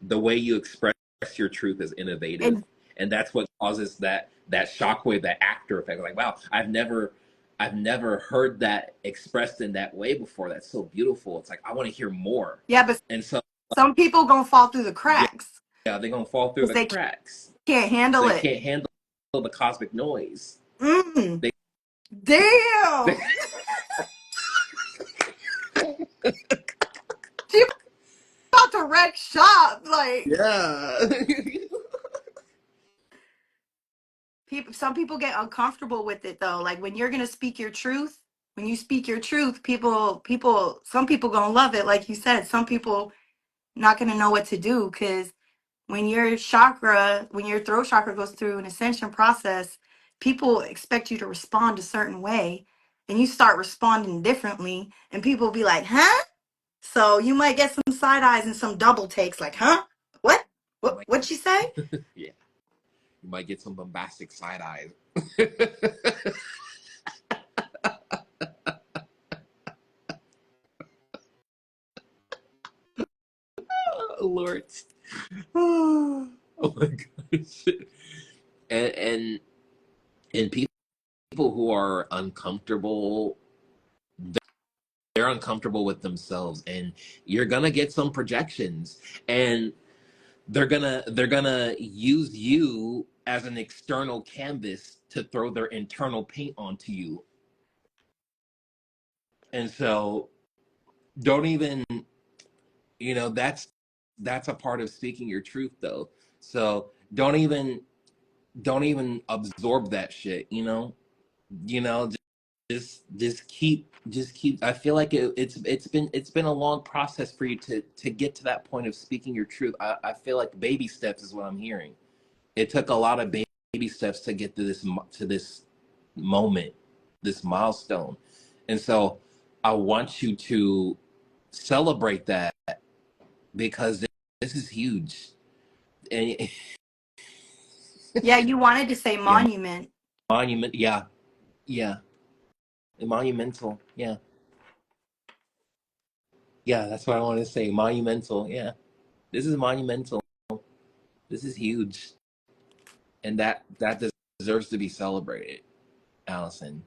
The way you express your truth is innovative,
and
and that's what causes that shockwave, that actor effect. Like, wow, I've never heard that expressed in that way before. That's so beautiful. It's like I want to hear more,
yeah, but
and so
some people gonna fall through the
yeah,
cracks
they're gonna fall through
because
the
they
cracks.
can't handle
They
it.
can't handle the cosmic noise.
Mm,
They, they
damn, she about to wreck shop. Like
yeah.
people, some people get uncomfortable with it though. Like when you're gonna speak your truth, when you speak your truth, some people gonna love it. Like you said, some people not gonna know what to do because when your throat chakra goes through an ascension process, people expect you to respond a certain way, and you start responding differently, and people will be like, "Huh?" So you might get some side eyes and some double takes, like, "Huh? What?
You
What?
might,
What'd she say?"
yeah, you might get some bombastic side eyes. Oh, Lord. Oh my gosh. And and people who are uncomfortable, they're uncomfortable with themselves, and you're gonna get some projections, and they're gonna use you as an external canvas to throw their internal paint onto you. And so don't even, that's a part of speaking your truth though. So don't even absorb that shit, you know just keep. I feel like it's been a long process for you to get to that point of speaking your truth. I feel like baby steps is what I'm hearing. It took a lot of baby steps to get to this moment, this milestone. And so I want you to celebrate that, because this is huge. And
Yeah, you wanted to say
yeah,
monument.
monument, yeah, yeah, monumental, yeah, yeah, that's what I want to say, monumental, yeah. This is monumental. This is huge, and that deserves to be celebrated, Allison,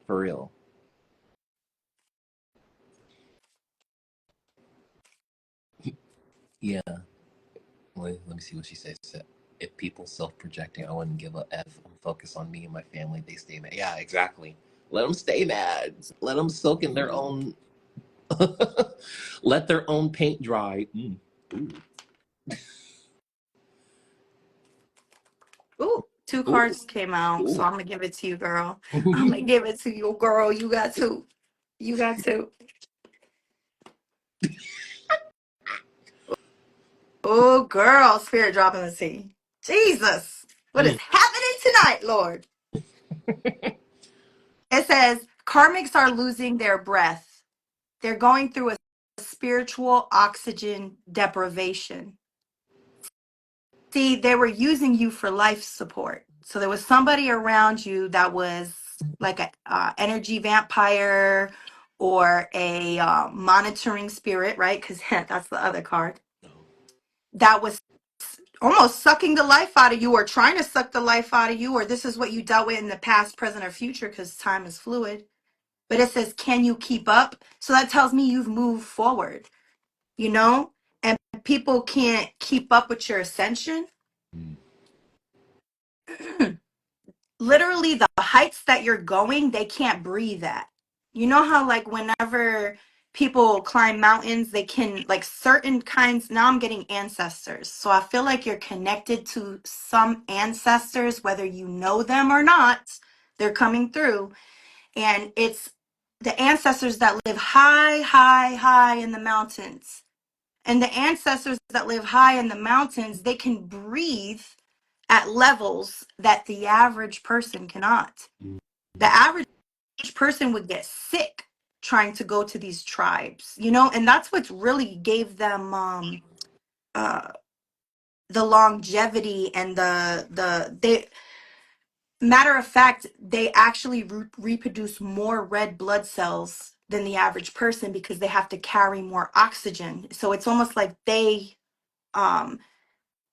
for real. Yeah. Let me see what she says. If people self-projecting, I wouldn't give a f. I'm focused on me and my family. They stay mad. Yeah, exactly. Let them stay mad. Let them soak in their own. Let their own paint dry. Ooh.
Ooh, two
Ooh.
cards came out, so
Ooh.
I'm gonna give it to you, girl. I'm gonna give it to you, girl. You got to. You got to. Oh, girl, spirit dropping the sea. Jesus, what is
Mm.
happening tonight, Lord? It says karmics are losing their breath. They're going through a spiritual oxygen deprivation. See, they were using you for life support. So there was somebody around you that was like a energy vampire or a monitoring spirit, right? Because that's the other card that was almost sucking the life out of you or trying to suck the life out of you, or this is what you dealt with in the past, present, or future because time is fluid. But it says, can you keep up? So that tells me you've moved forward, you know? And people can't keep up with your ascension.
Mm.
Literally, the heights that you're going, they can't breathe at. You know how, like, whenever people climb mountains, they can, like, certain kinds. Now I'm getting ancestors. So I feel like you're connected to some ancestors, whether you know them or not, they're coming through. And it's the ancestors that live high, high, high in the mountains. And the ancestors that live high in the mountains, they can breathe at levels that the average person cannot. The average person would get sick trying to go to these tribes, you know, and that's what really gave them uh the longevity and the they matter of fact, they actually reproduce more red blood cells than the average person because they have to carry more oxygen. So it's almost like they um,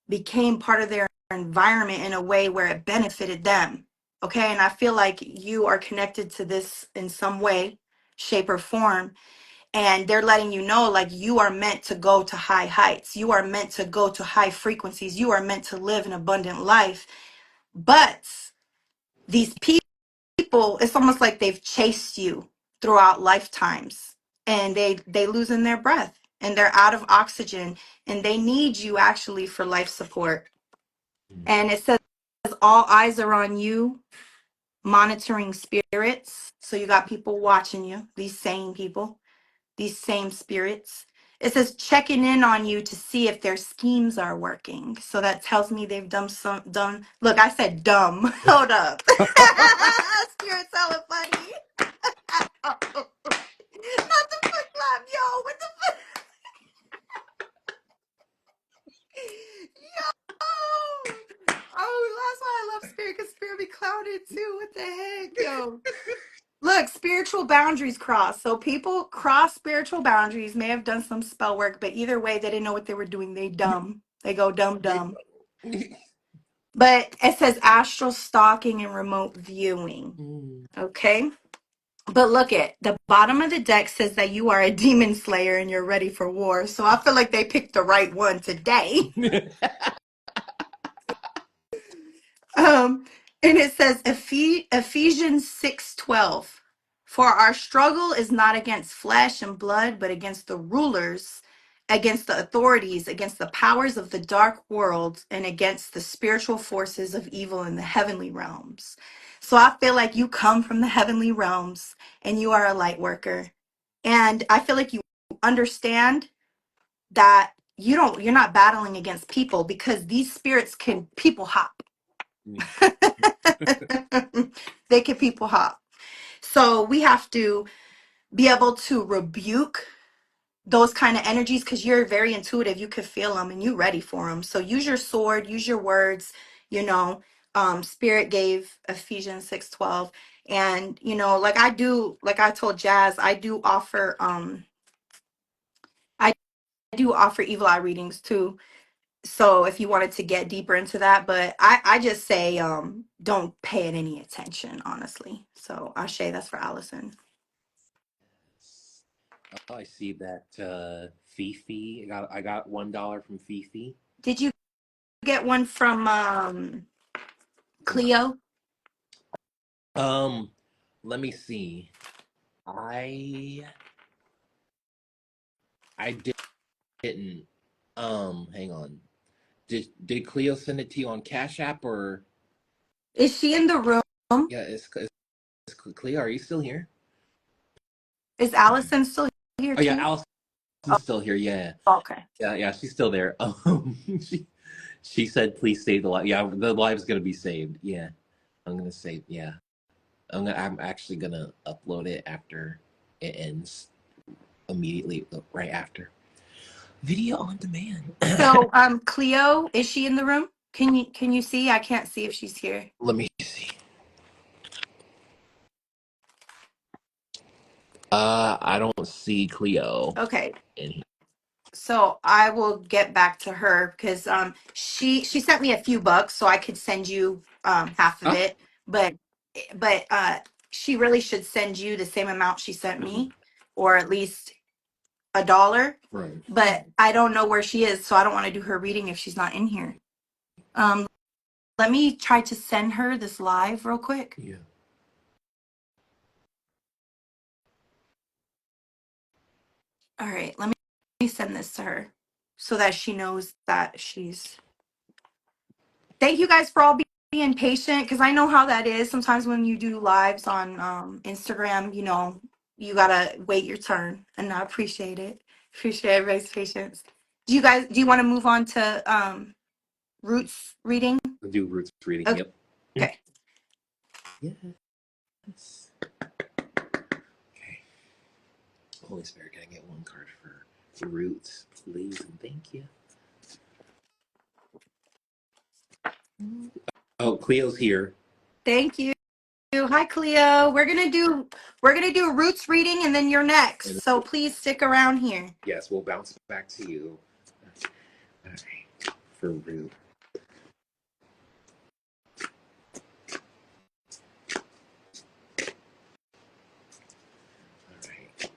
became part of their environment in a way where it benefited them. Okay. And I feel like you are connected to this in some way, shape, or form. And they're letting you know, like, you are meant to go to high heights. You are meant to go to high frequencies. You are meant to live an abundant life. But these people, it's almost like they've chased you throughout lifetimes, and they losing their breath and they're out of oxygen, and they need you actually for life support. And it says all eyes are on you, monitoring spirits. So you got people watching you, these same people, these same spirits. It says checking in on you to see if their schemes are working. So that tells me they've done. Look, I said dumb. Hold up. Spirit's hella funny. Not the foot clap, yo. What the fuck? Yo. Oh, that's why I love Spirit, because Spirit be clouded too. What the heck, yo? Look, spiritual boundaries cross. So people cross spiritual boundaries, may have done some spell work, but either way, they didn't know what they were doing. They dumb. They go dumb dumb. But it says astral stalking and remote viewing. Okay. But look at the bottom of the deck says that you are a demon slayer and you're ready for war. So I feel like they picked the right one today. Um, and it says Ephesians 6:12. For our struggle is not against flesh and blood, but against the rulers, against the authorities, against the powers of the dark world, and against the spiritual forces of evil in the heavenly realms. So I feel like you come from the heavenly realms and you are a light worker. And I feel like you understand that you're not battling against people, because these spirits can people hop. They can people hop. So we have to be able to rebuke those kind of energies, because you're very intuitive. You can feel them and you're ready for them. So use your sword, use your words, you know. Spirit gave Ephesians 6:12. And you know, like I do, like I told Jazz, I do offer evil eye readings too. So if you wanted to get deeper into that, but I just say don't pay it any attention, honestly. So Ashe, that's for Allison.
Oh, I see that Fifi. I got $1 from Fifi.
Did you get one from
From
Cleo?
um, let me see. I I didn't. Hang on. Did Cleo send it to you on Cash App or?
Is she in the room?
Yeah, it's Cleo. Are you still here?
Is Allison still here
Oh yeah,
too?
Allison's still here. Yeah,
Oh, okay.
yeah, she's still there. She said, "Please save the live." Yeah, the live's gonna be saved. Yeah, I'm gonna save. Yeah, I'm actually gonna upload it after it ends immediately, right after. Video on demand.
So Cleo, is she in the room? Can you see? I can't see if she's here.
Let me see. I don't see Cleo
Okay.
in here.
So I will get back to her because she sent me a few bucks so I could send you half of
Oh,
it, but but she really should send you the same amount she sent
mhm.
me, or at least $1.
Right.
But I don't know where she is, so I don't want to do her reading if she's not in here. Um, let me try to send her this live real quick.
Yeah.
All right, let me send this to her so that she knows that she's. Thank you guys for all being patient because I know how that is. Sometimes when you do lives on Instagram, you gotta wait your turn, and I appreciate it. Appreciate everybody's patience. Do you want to move on to Roots reading?
Do roots reading.
Okay.
Yep.
Okay.
Yes. Okay. Holy Spirit, can I get one card for roots, please? And thank you. Oh, Cleo's here.
Thank you. Hi Cleo. We're gonna do Roots reading and then you're
And
next. So please stick around here.
yes, we'll bounce back to you. All right. For root. All right.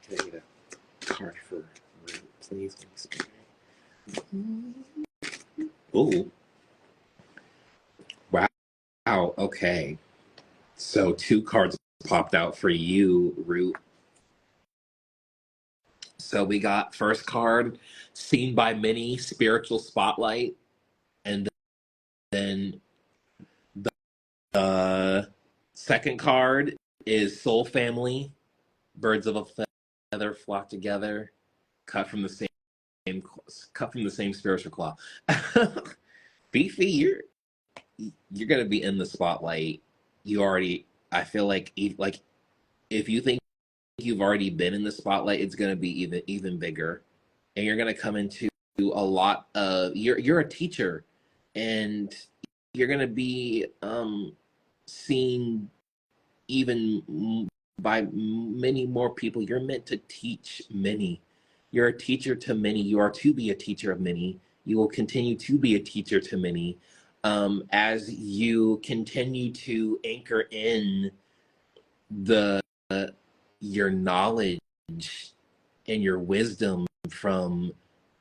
Can I get a card for root, please? Oh, wow. Wow. Okay. So two cards popped out for you, root. So we got first card, seen by many, spiritual spotlight, and then the second card is soul family, birds of a feather flock together, cut from the same cut from the same spiritual claw. Beefy, you're gonna be in the spotlight. You already, I feel like if you think you've already been in the spotlight, it's gonna be even bigger, and you're gonna come into a lot of you're a teacher, and you're gonna be seen even by many more people. You're meant to teach many. You're a teacher to many. You are to be a teacher of many. You will continue to be a teacher to many as you continue to anchor in the your knowledge and your wisdom from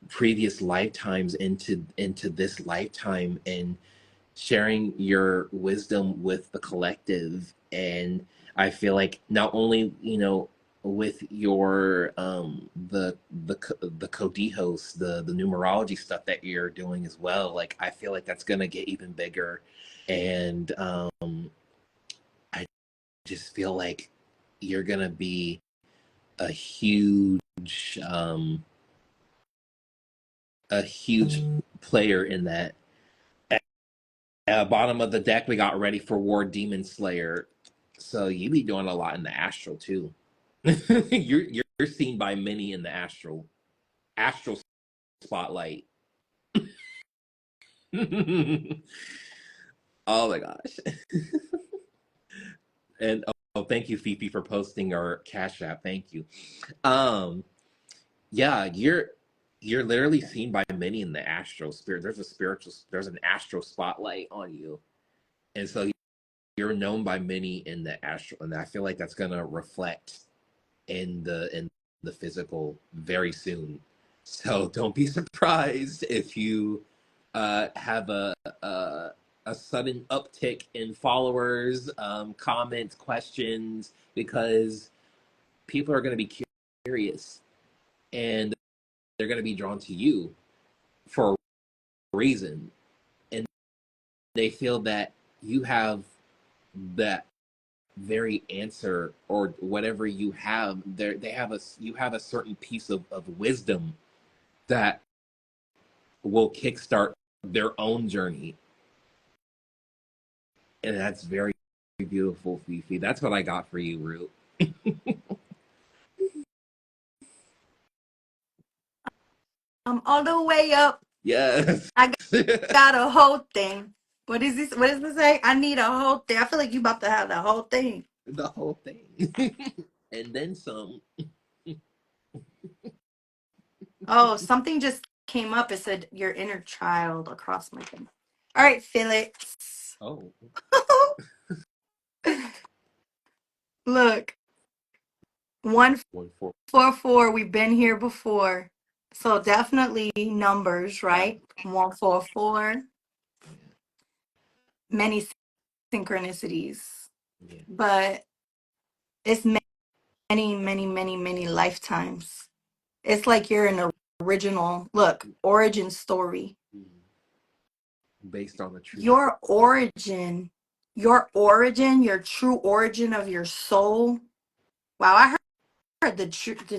previous lifetimes into this lifetime, and sharing your wisdom with the collective. And I feel like not only with your the codijos, the numerology stuff that you're doing as well, like I feel like that's gonna get even bigger. And I just feel like you're gonna be a huge player in that. Bottom of the deck, we got ready for war, demon slayer. So you be doing a lot in the astral too. You're seen by many in the astral spotlight. Oh my gosh. And oh, thank you, Fifi, for posting our cash app. Thank you. Um, yeah, you're literally seen by many in the astral spirit. There's an astral spotlight on you, and so you're known by many in the astral, and I feel like that's gonna reflect in the physical very soon. So don't be surprised if you have a sudden uptick in followers, comments, questions, because people are going to be curious, and they're going to be drawn to you for a reason, and they feel that you have that very answer, or whatever you have there. You have a certain piece of wisdom that will kickstart their own journey, and that's very beautiful, Fifi. That's what I got for you, Root.
I'm all the way up.
Yes.
I got a whole thing. What is this? What does this say? I need a whole thing. I feel like you about to have the whole thing.
The whole thing. And then some.
Oh, something just came up. It said your inner child across my thing. All right, Felix.
Oh,
Look,
1 4.
144. We've been here before. So definitely numbers,
Yeah.
right? 144.
Yeah.
Many synchronicities.
Yeah.
But it's many, many, many, many lifetimes. It's like you're an original, look, origin story.
Mm. Based on the truth.
Your origin, your true origin of your soul. Wow, I heard the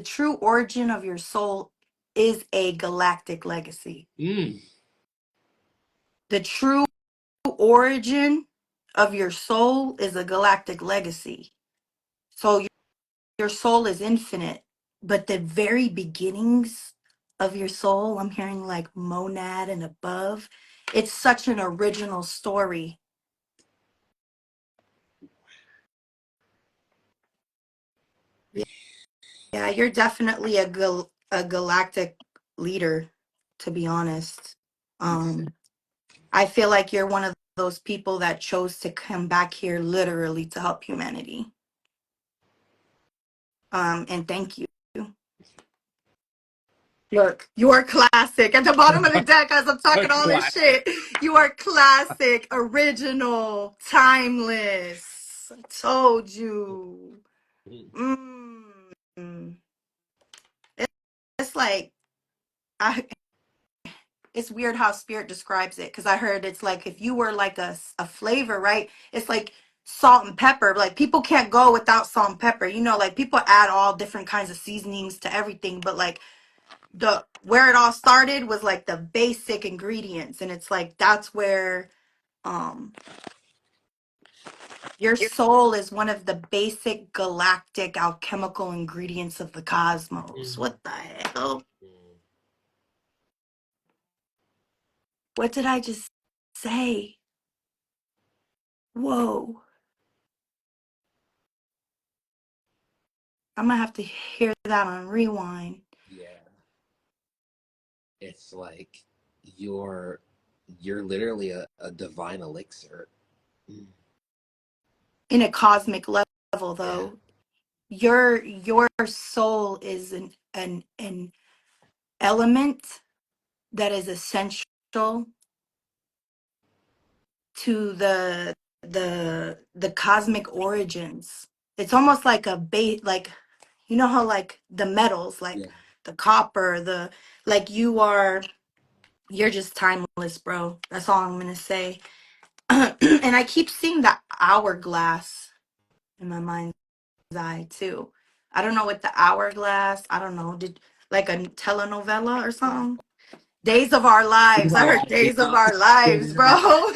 true origin of your soul is a galactic legacy.
Mm.
The true origin of your soul is a galactic legacy. So your soul is infinite, but the very beginnings of your soul, I'm hearing like monad and above, it's such an original story. Yeah, you're definitely a galactic leader, to be honest. Um, I feel like you're one of those people that chose to come back here literally to help humanity. And thank you. Look, you are classic. At the bottom of the deck, as I'm
A
talking all this
classic.
shit, you are classic, original, timeless. I told you.
Mm.
Mm. It's like I. It's weird how spirit describes it because I heard it's like if you were like a flavor, right? It's like salt and pepper. Like people can't go without salt and pepper. You know, like people add all different kinds of seasonings to everything, but like the where it all started was like the basic ingredients, and it's like that's where um your soul is one of the basic galactic alchemical ingredients of the cosmos.
Mm.
What the hell?
Mm.
What did I just say? Whoa. I'm gonna have to hear that on rewind.
Yeah. It's like you're you're literally a divine elixir. Mm.
In a cosmic level,
Yeah.
though, your soul is an element that is essential to the cosmic origins. It's almost like a bait, like you know how like the metals, like
Yeah.
the copper, the like you're just timeless, bro. That's all I'm gonna say. And I keep seeing that hourglass in my mind's eye too. I don't know what the hourglass. I don't know. Did like a telenovela or
Yeah.
something? Days of Our Lives. I
My
heard
life.
Days of
Yeah.
Our Lives, bro.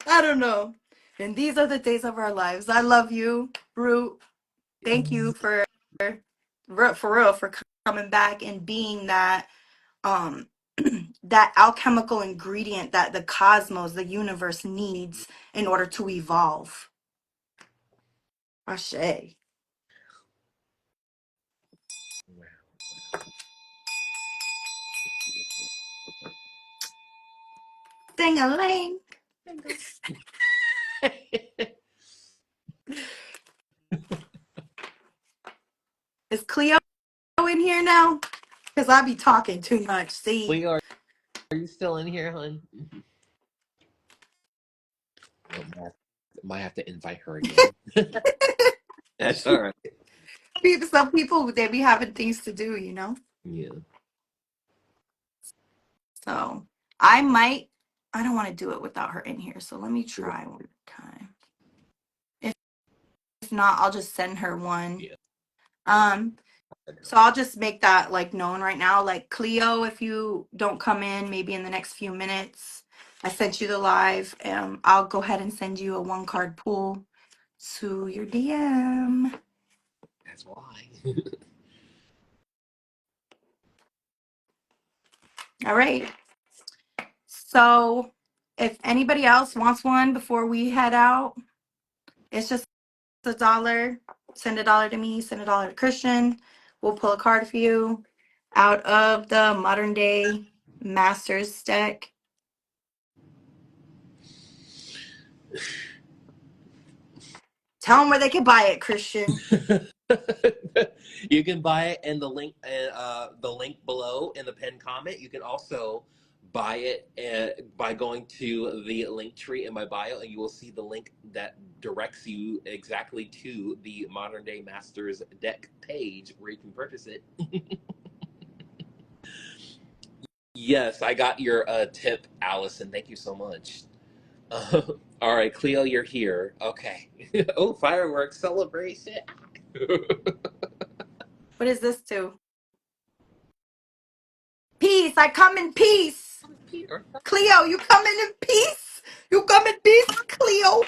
I don't know. And these are the days of our lives. I love you, Brute. Thank you for real for coming back and being that um that alchemical ingredient that the cosmos, the universe needs in order to evolve. Ashe. Ding a ling. Is Cleo in here now? Because I be talking too much. See?
Leo, are you still in here, hon? Oh, might have to invite her again. That's all right.
Some people, they be having things to do, you know?
Yeah.
So I might, I don't want to do it without her in here. So let me
Right.
try one more time. If not, I'll just send her one.
Yeah.
Um, so I'll just make that like known right now. Like Cleo, if you don't come in, maybe in the next few minutes, I sent you the live. I'll go ahead and send you a 1 card pool to your DM.
That's why.
All right. So if anybody else wants one before we head out, it's just $1. Send $1 to me, send $1 to Christian. We'll pull a card for you out of the modern day Masters deck. Tell them where they can buy it, Christian.
You can buy it in the link below in the pinned comment. You can also buy it by going to the link tree in my bio, and you will see the link that directs you exactly to the Modern Day Masters deck page where you can purchase it. Yes, I got your tip, Allison. Thank you so much. All right, Cleo, you're here. Okay. Oh, fireworks celebration.
What is this to? Peace. I come in peace. Cleo, you coming in peace? You come in peace, Cleo?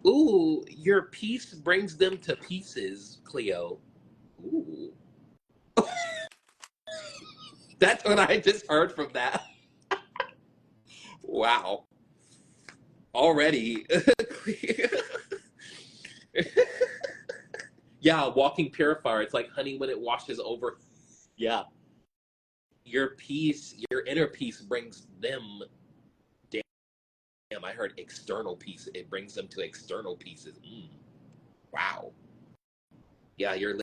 Ooh, your piece brings them to pieces, Cleo. Ooh. That's what I just heard from that. Wow. Already. Yeah, walking purifier. It's like honey when it washes over. Yeah. Your piece, your inner peace brings them. Damn, I heard external peace. It brings them to external pieces. Wow. Yeah, you're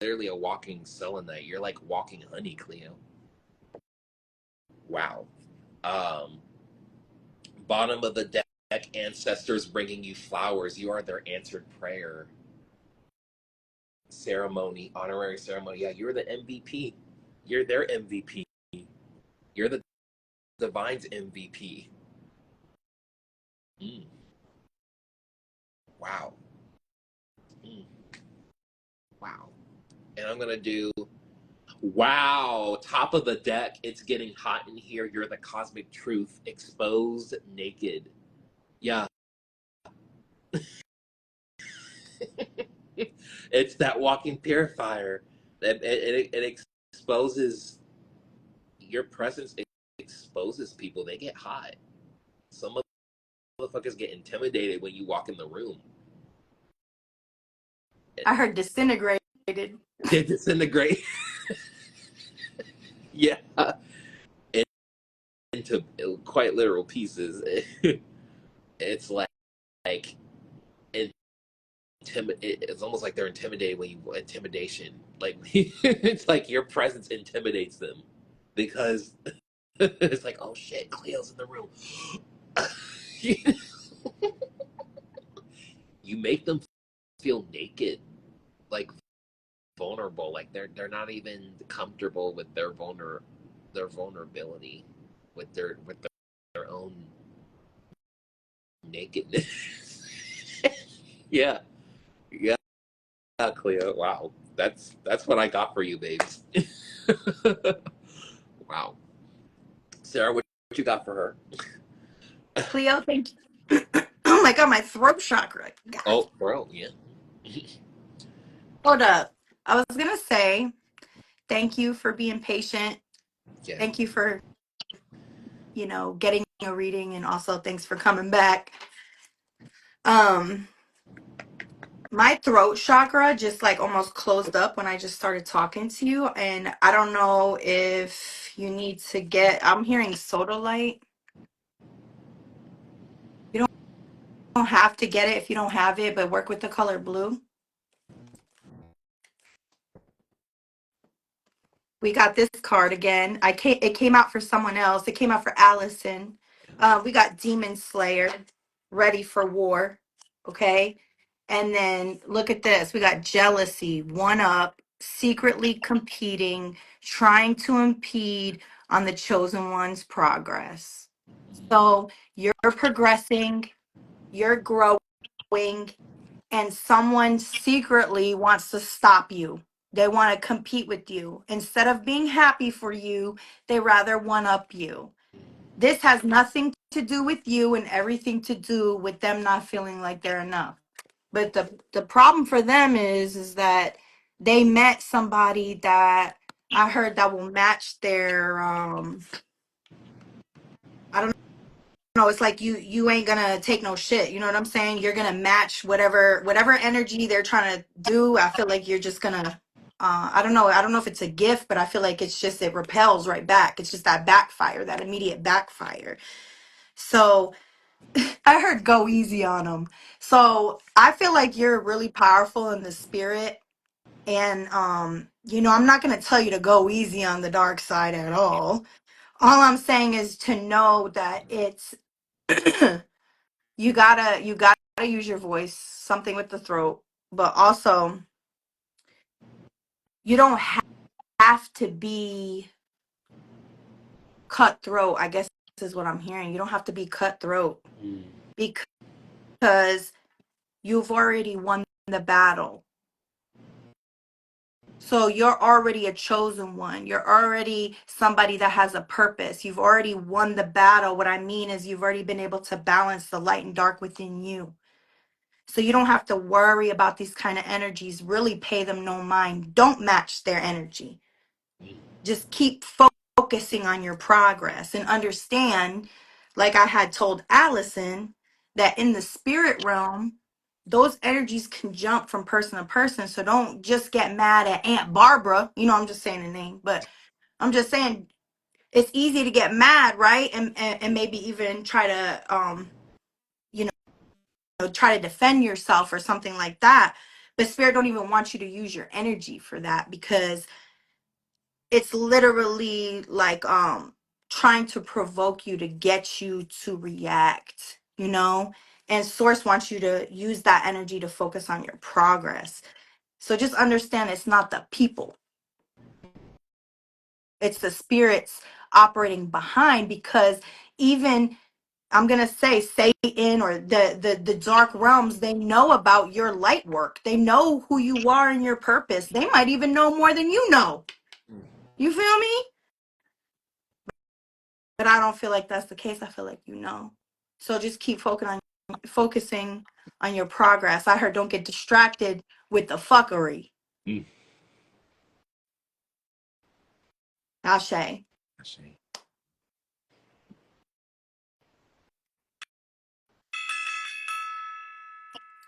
literally a walking selenite. You're like walking honey, Cleo. Wow. Um, Bottom of the deck, ancestors bringing you flowers. You are their answered prayer. Ceremony, honorary ceremony. Yeah, you're the MVP. You're their MVP. You're the divine's MVP. Mm, wow. Mm, wow. And I'm gonna do wow. Top of the deck. It's getting hot in here. You're the cosmic truth, exposed naked. Yeah. It's that walking purifier. It exposes your presence. It exposes people. They get hot. Some motherfuckers get intimidated when you walk in the room.
I heard disintegrated.
They disintegrate. Yeah, into quite literal pieces. It's like it's almost like they're intimidated when you intimidation. Like it's like your presence intimidates them because it's like, oh shit, Cleo's in the room. You make them feel naked, like vulnerable, like they're not even comfortable with their vulnerability, with their own nakedness. Yeah, yeah, Cleo. Wow, that's what I got for you, babes. Wow, Sarah, what you got for her?
Cleo, thank you. Oh my god, my throat chakra. God.
Oh, bro, yeah,
Hold up. I was gonna say thank you for being patient.
yeah.
Thank you for, getting a reading, and also thanks for coming back. Um, my throat chakra just like almost closed up when I just started talking to you, and I don't know if you need to get. I'm hearing soda light. You don't have to get it if you don't have it, but work with the color blue. We got this card again. It came out for someone else. It came out for Allison. We got Demon Slayer, ready for war. Okay. And then look at this. We got jealousy, one up, secretly competing, trying to impede on the chosen one's progress. So you're progressing, you're growing, and someone secretly wants to stop you. They want to compete with you. Instead of being happy for you, they rather one up you. This has nothing to do with you and everything to do with them not feeling like they're enough. But the problem for them is that they met somebody that I heard that will match their I don't know, it's like you ain't gonna take no shit. You know what I'm saying? You're gonna match whatever energy they're trying to do. I feel like you're just gonna I don't know. I don't know if it's a gift, but I feel like it's just it repels right back. It's just that backfire, that immediate backfire. So I heard go easy on them. So I feel like you're really powerful in the spirit. And you know, I'm not gonna tell you to go easy on the dark side at all. All I'm saying is to know that it's you gotta use your voice, something with the throat, but also you don't have to be cutthroat. I guess this is what I'm hearing. You don't have to be cutthroat
Mm.
because you've already won the battle. So you're already a chosen one. You're already somebody that has a purpose. You've already won the battle. What I mean is you've already been able to balance the light and dark within you. So you don't have to worry about these kind of energies. Really pay them no mind. Don't match their energy. Just keep focusing on your progress and understand, like I had told Allison, that in the spirit realm, those energies can jump from person to person. So don't just get mad at Aunt Barbara. You know, I'm just saying the name, but I'm just saying it's easy to get mad, right? And maybe even try to you know, try to defend yourself or something like that. But spirit don't even want you to use your energy for that because it's literally like trying to provoke you to get you to react, you know? And source wants you to use that energy to focus on your progress. So just understand it's not the people, it's the spirits operating behind because even I'm gonna say Satan or the dark realms, they know about your light work. They know who you are and your purpose. They might even know more than you know. You feel me? But I don't feel like that's the case. I feel like you know. So just keep focusing on your progress. I heard don't get distracted with the fuckery.
Mm.
Ashe.
Ashe.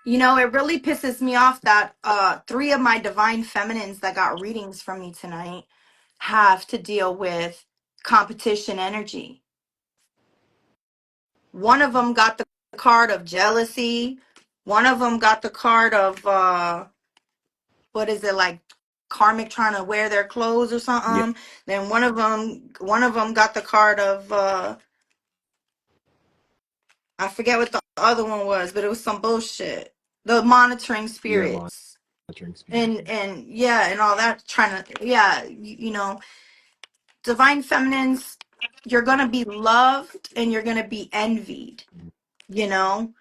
You know, it really pisses me off that three of my divine feminines that got readings from me tonight have to deal with competition energy. One of them got the card of jealousy. One of them got the card of what is it, like karmic trying to wear their clothes or
Yeah.
something. Then one of them got the card of I forget what the other one was, but it was some bullshit. The monitoring
You're a
spirits.
monitoring spirit.
And yeah, and all that trying to, yeah, you know, divine feminines, you're gonna be loved and you're gonna be envied, you know,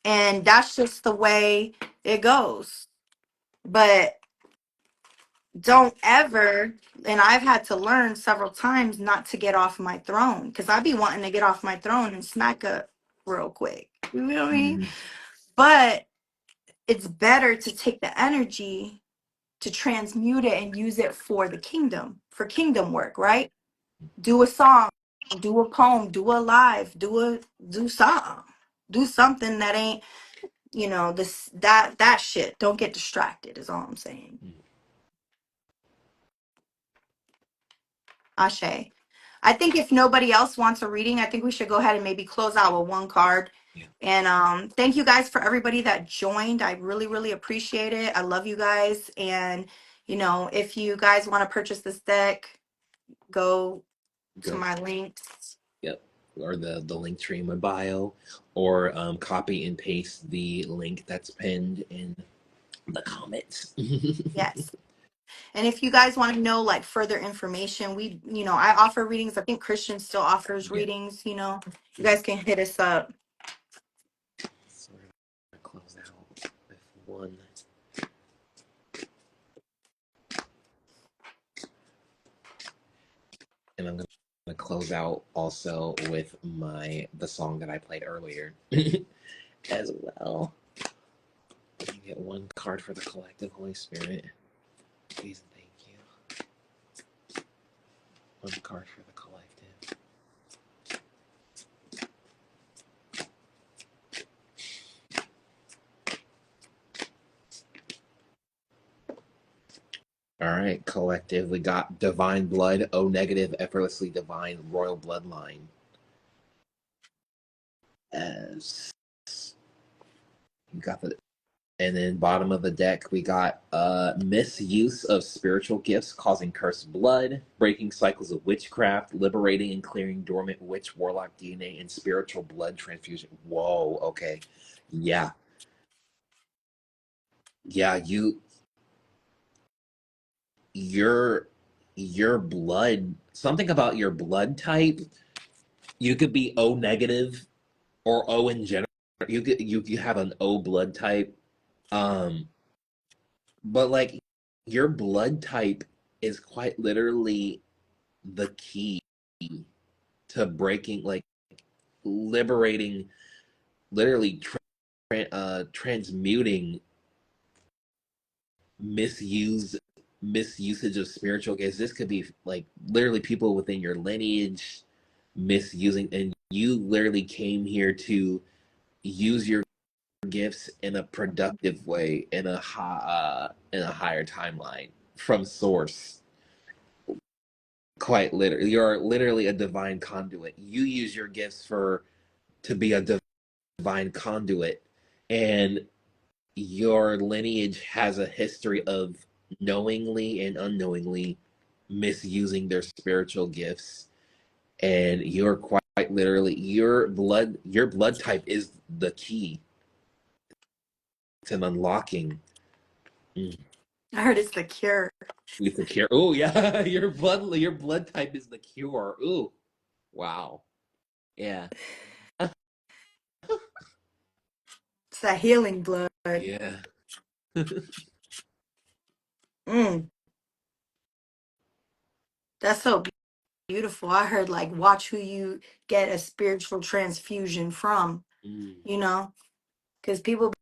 and that's just the way it goes. But don't ever, and I've had to learn several times not to get off my throne because I be wanting to get off my throne and smack up real quick. You feel me?
Mm.
But it's better to take the energy to transmute it and use it for the kingdom, for kingdom work, right? Do a song, do a poem, do a live, do something. Do something that ain't, you know, this that shit. Don't get distracted is all I'm saying. Ashe. I think if nobody else wants a reading, I think we should go ahead and maybe close out with one card.
Yeah.
And thank you guys for everybody that joined. I really, really appreciate it. I love you guys. And you know, if you guys want to purchase this deck, go to
Go.
my links.
Yep. Or the link tree in my bio, or copy and paste the link that's pinned in the comments.
Yes. And if you guys want to know like further information, we, you know, I offer readings. I think Christian still offers
Yeah.
readings, you know. You guys can hit us up.
So we're gonna close out with one, and I'm gonna close out also with the song that I played earlier as well. You get one card for the collective, Holy Spirit. Please and thank you. One card for the collective. All right, collective. We got divine blood, O negative, effortlessly divine, royal bloodline. As you got the, and then bottom of the deck we got misuse of spiritual gifts causing cursed blood, breaking cycles of witchcraft, liberating and clearing dormant witch warlock DNA, and spiritual blood transfusion. Whoa, okay. Yeah. Yeah, your your blood, something about your blood type, you could be O negative or O in general. You have an O blood type. Um, but like your blood type is quite literally the key to breaking, like liberating, literally transmuting misuse misusage of spiritual gifts. This could be like literally people within your lineage misusing, and you literally came here to use your gifts in a productive way in a higher timeline from source. Quite literally, you're literally a divine conduit. You use your gifts for to be a divine conduit, and your lineage has a history of knowingly and unknowingly misusing their spiritual gifts. And you're quite literally, your blood type is the key to unlocking. Mm.
I heard it's the cure.
With the cure. Oh yeah, your blood type is the cure. Ooh, wow. Yeah.
It's that healing blood.
Yeah.
Mm, that's so beautiful. I heard like watch who you get a spiritual transfusion from,
Mm.
you know, because people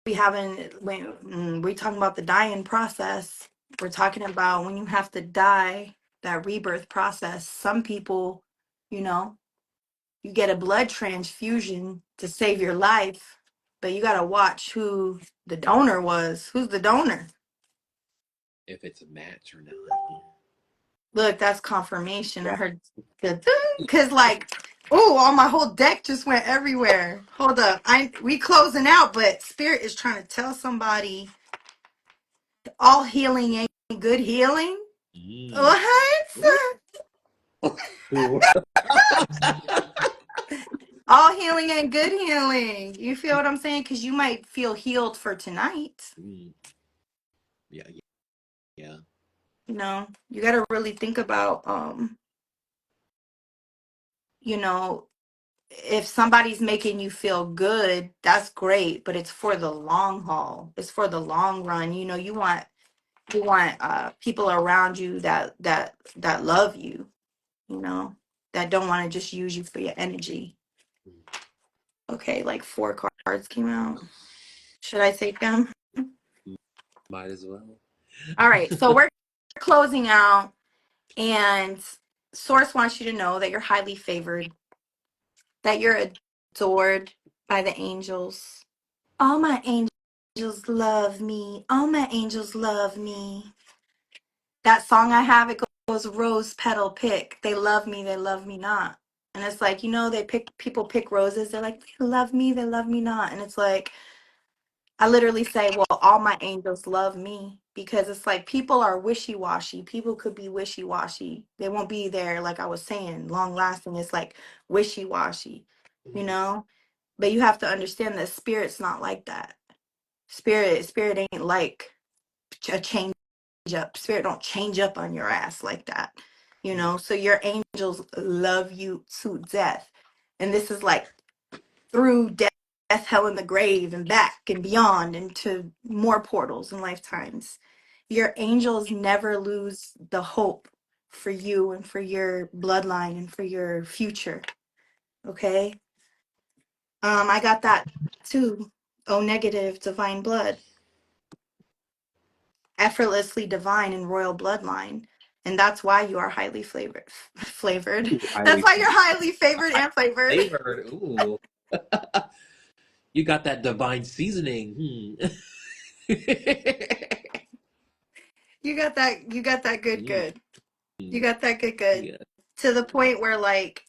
be having when we talking about the dying process. We're talking about when you have to die, that rebirth process. Some people, you know, you get a blood transfusion to save your life, but you got to watch who the donor was. Who's the donor?
If it's a match or not.
Look, that's confirmation. I
Yeah.
heard the because like, oh, all my whole deck just went everywhere. Hold up, we closing out, but Spirit is trying to tell somebody all healing ain't good healing.
Mm.
What?
Ooh.
All healing ain't good healing. You feel what I'm saying? Because you might feel healed for tonight.
Mm. Yeah, yeah, yeah.
You know, you got to really think about, you know, if somebody's making you feel good, that's great, but it's for the long haul. It's for the long run. You know, you want people around you that love you, you know, that don't want to just use you for your energy. Okay, like four cards came out. Should I take them?
Might as well.
All right, so we're closing out, and Source wants you to know that you're highly favored, that you're adored by the angels. All my angels love me. All my angels love me. That song I have, it goes rose petal pick. They love me not. And it's like, you know, people pick roses. They're like, they love me not. And it's like, I literally say, well, all my angels love me because it's like people are wishy washy. People could be wishy washy. They won't be there, like I was saying, long lasting. It's like wishy washy, you know? But you have to understand that spirit's not like that. Spirit ain't like a change up. Spirit don't change up on your ass like that, you know? So your angels love you to death. And this is like through death, hell, and the grave, and back and beyond into more portals and lifetimes. Your angels never lose the hope for you and for your bloodline and for your future. Okay. I got that too. O negative, divine blood, effortlessly divine and royal bloodline. And that's why you are highly flavored. That's
Highly
why you're highly favored and flavored.
flavored. Ooh. You got that divine seasoning. Hmm.
You got that good
Mm,
good. You got that good good.
yeah.
To the point where like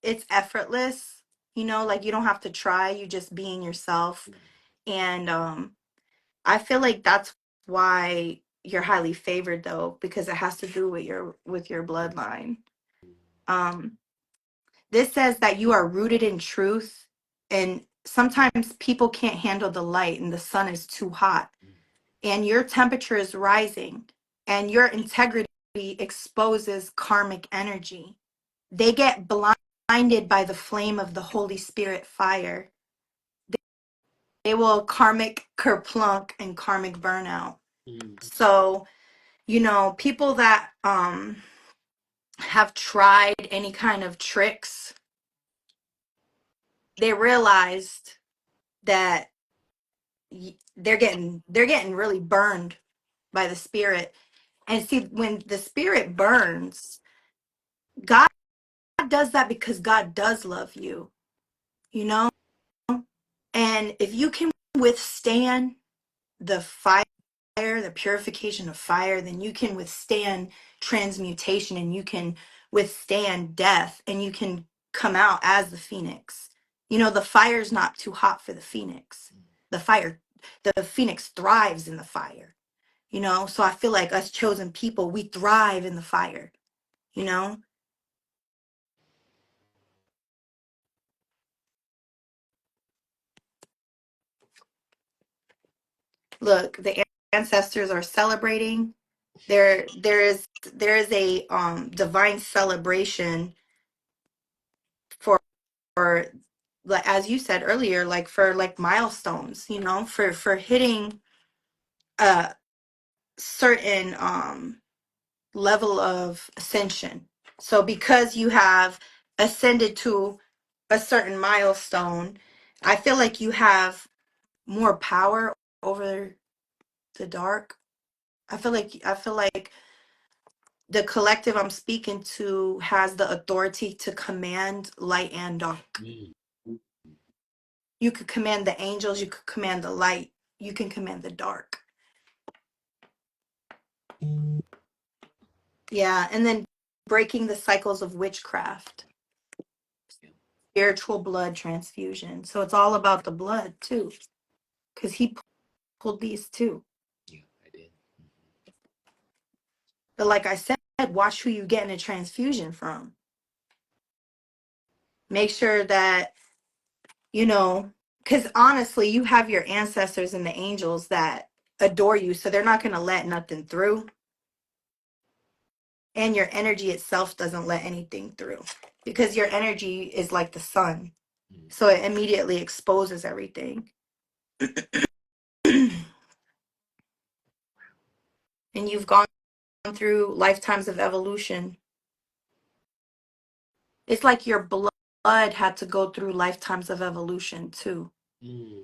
it's effortless, you know, like you don't have to try, you just being yourself. And I feel like that's why you're highly favored though, because it has to do with your bloodline. Um this says that you are rooted in truth, and sometimes people can't handle the light and the sun is too hot and your temperature is rising and your integrity exposes karmic energy. They get blinded by the flame of the Holy Spirit fire. They will karmic kerplunk and karmic burnout.
Mm,
So, you know, people that have tried any kind of tricks, they realized that they're getting really burned by the spirit. And see, when the spirit burns, God does that because God does love you, you know? And if you can withstand the fire, the purification of fire, then you can withstand transmutation and you can withstand death and you can come out as the phoenix. You know, the fire's not too hot for the phoenix. The fire, the phoenix thrives in the fire, you know? So I feel like us chosen people, we thrive in the fire, you know? Look, the ancestors are celebrating. There is a divine celebration for for like as you said earlier, like for like milestones, you know, for hitting a certain level of ascension. So because you have ascended to a certain milestone, I feel like you have more power over the dark. I feel like the collective I'm speaking to has the authority to command light and dark.
mm,
You could command the angels, you could command the light, you can command the dark. Yeah, and then breaking the cycles of witchcraft,
yeah,
spiritual blood transfusion. So it's all about the blood too, because he pulled these too.
yeah, I did.
But like I said, watch who you getting a transfusion from. Make sure that, you know, because honestly, you have your ancestors and the angels that adore you, so they're not going to let nothing through. And your energy itself doesn't let anything through because your energy is like the sun.
Mm,
So it immediately exposes everything. And you've gone through lifetimes of evolution. It's like your blood had to go through lifetimes of evolution too.
mm,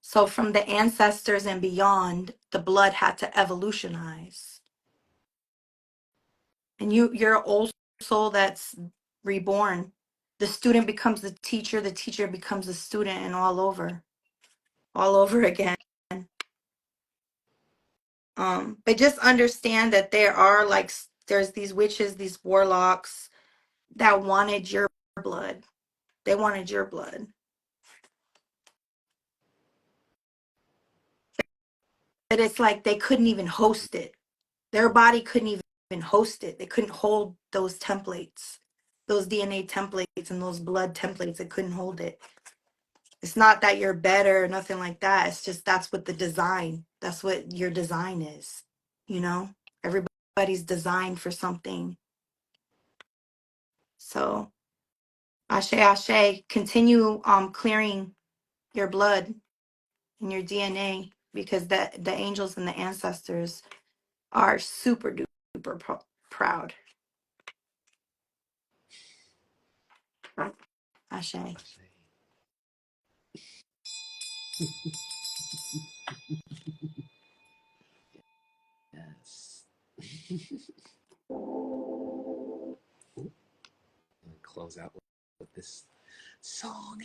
So from the ancestors and beyond, the blood had to evolutionize. And you're an old soul that's reborn. The student becomes the teacher becomes the student, and all over again. But just understand that there are like there's these witches, these warlocks that wanted your blood. They wanted your blood. But it's like they couldn't even host it. Their body couldn't even host it. They couldn't hold those templates, those DNA templates and those blood templates. It couldn't hold it. It's not that you're better or nothing like that. It's just that's what the design, that's what your design is. You know, everybody's designed for something. So, ashe, ashe, continue clearing your blood and your DNA because the angels and the ancestors are super duper proud. Ashe.
I say, yes. And close out with this song.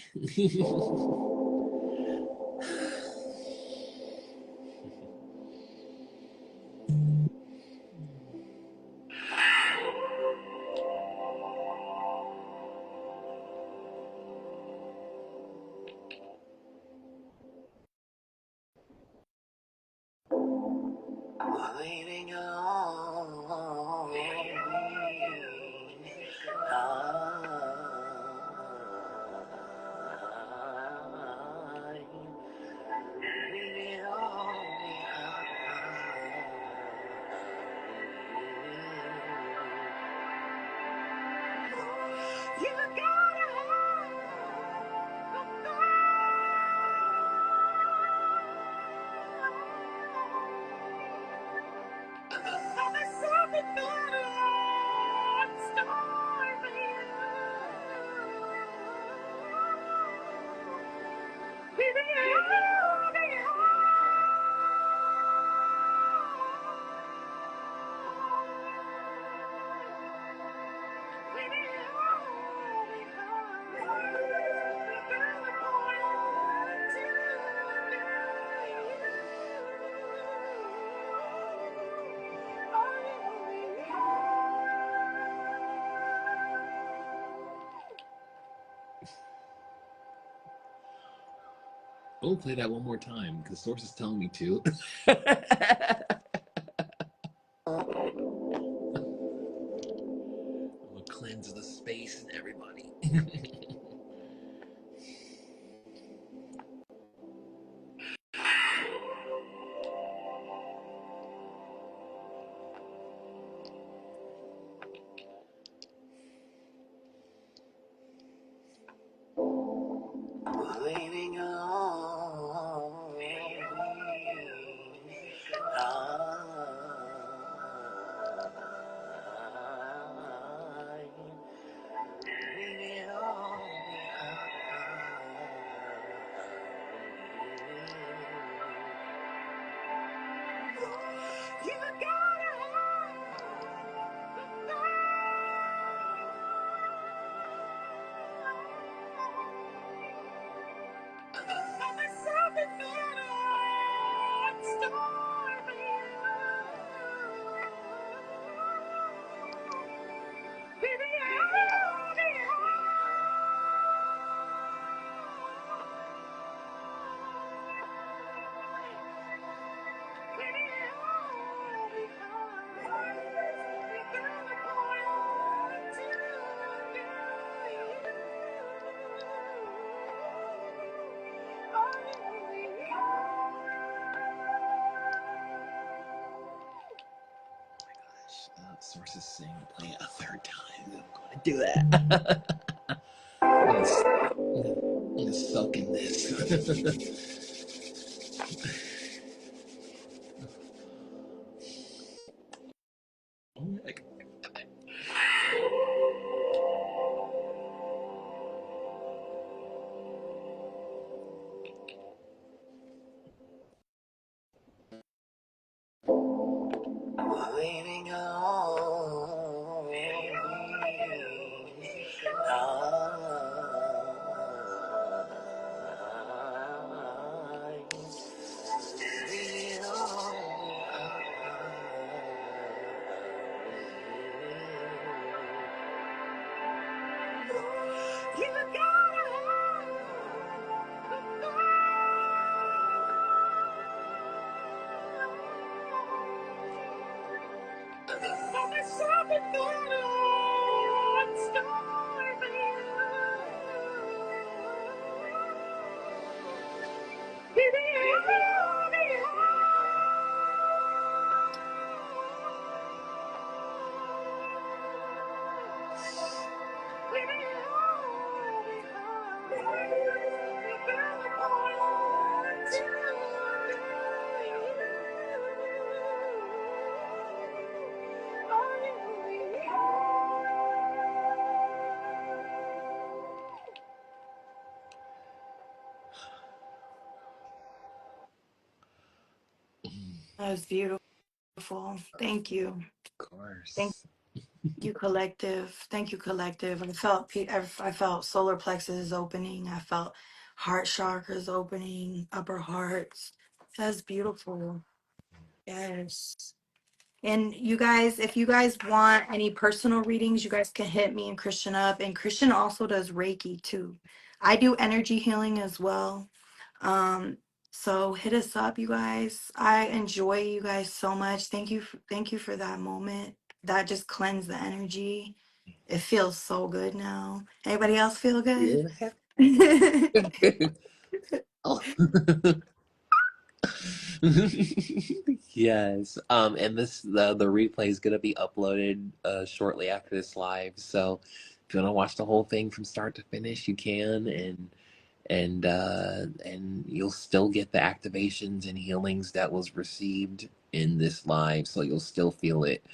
We'll play that one more time because Source is telling me to. We'll cleanse the space and everybody. Leaning on me. Leaning on you gotta have something better. Source is saying to play it a third time. I'm going to do that. I'm gonna soak in this. Leaning on me. Leaning you
That was beautiful. Thank you.
Of
Thank
course.
you, collective. Thank you, collective. I felt solar plexus opening. I felt heart chakras opening, upper hearts. That's beautiful. Yes. And you guys, if you guys want any personal readings, you guys can hit me and Christian up. And Christian also does Reiki too. I do energy healing as well. Um, so hit us up, you guys. I enjoy you guys so much. Thank you for that moment. That just cleansed the energy. It feels so good now. Anybody else feel good?
Yeah. Oh. Yes. And the replay is gonna be uploaded shortly after this live. So if you want to watch the whole thing from start to finish, you can, and you'll still get the activations and healings that was received in this live. So you'll still feel it.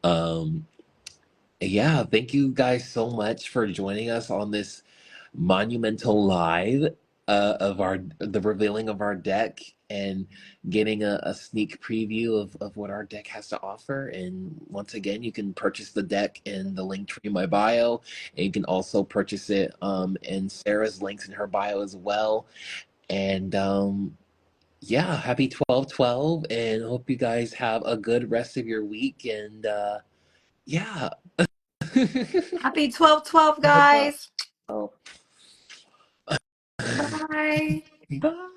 Um, yeah, thank you guys so much for joining us on this monumental live of our the revealing of our deck and getting a sneak preview of what our deck has to offer. And once again, you can purchase the deck in the link tree in my bio, and you can also purchase it in Sarah's links in her bio as well. And yeah, happy 12/12, and hope you guys have a good rest of your week. And yeah.
Happy 12/12,
12/12.
guys.
Oh.
Bye.
Bye.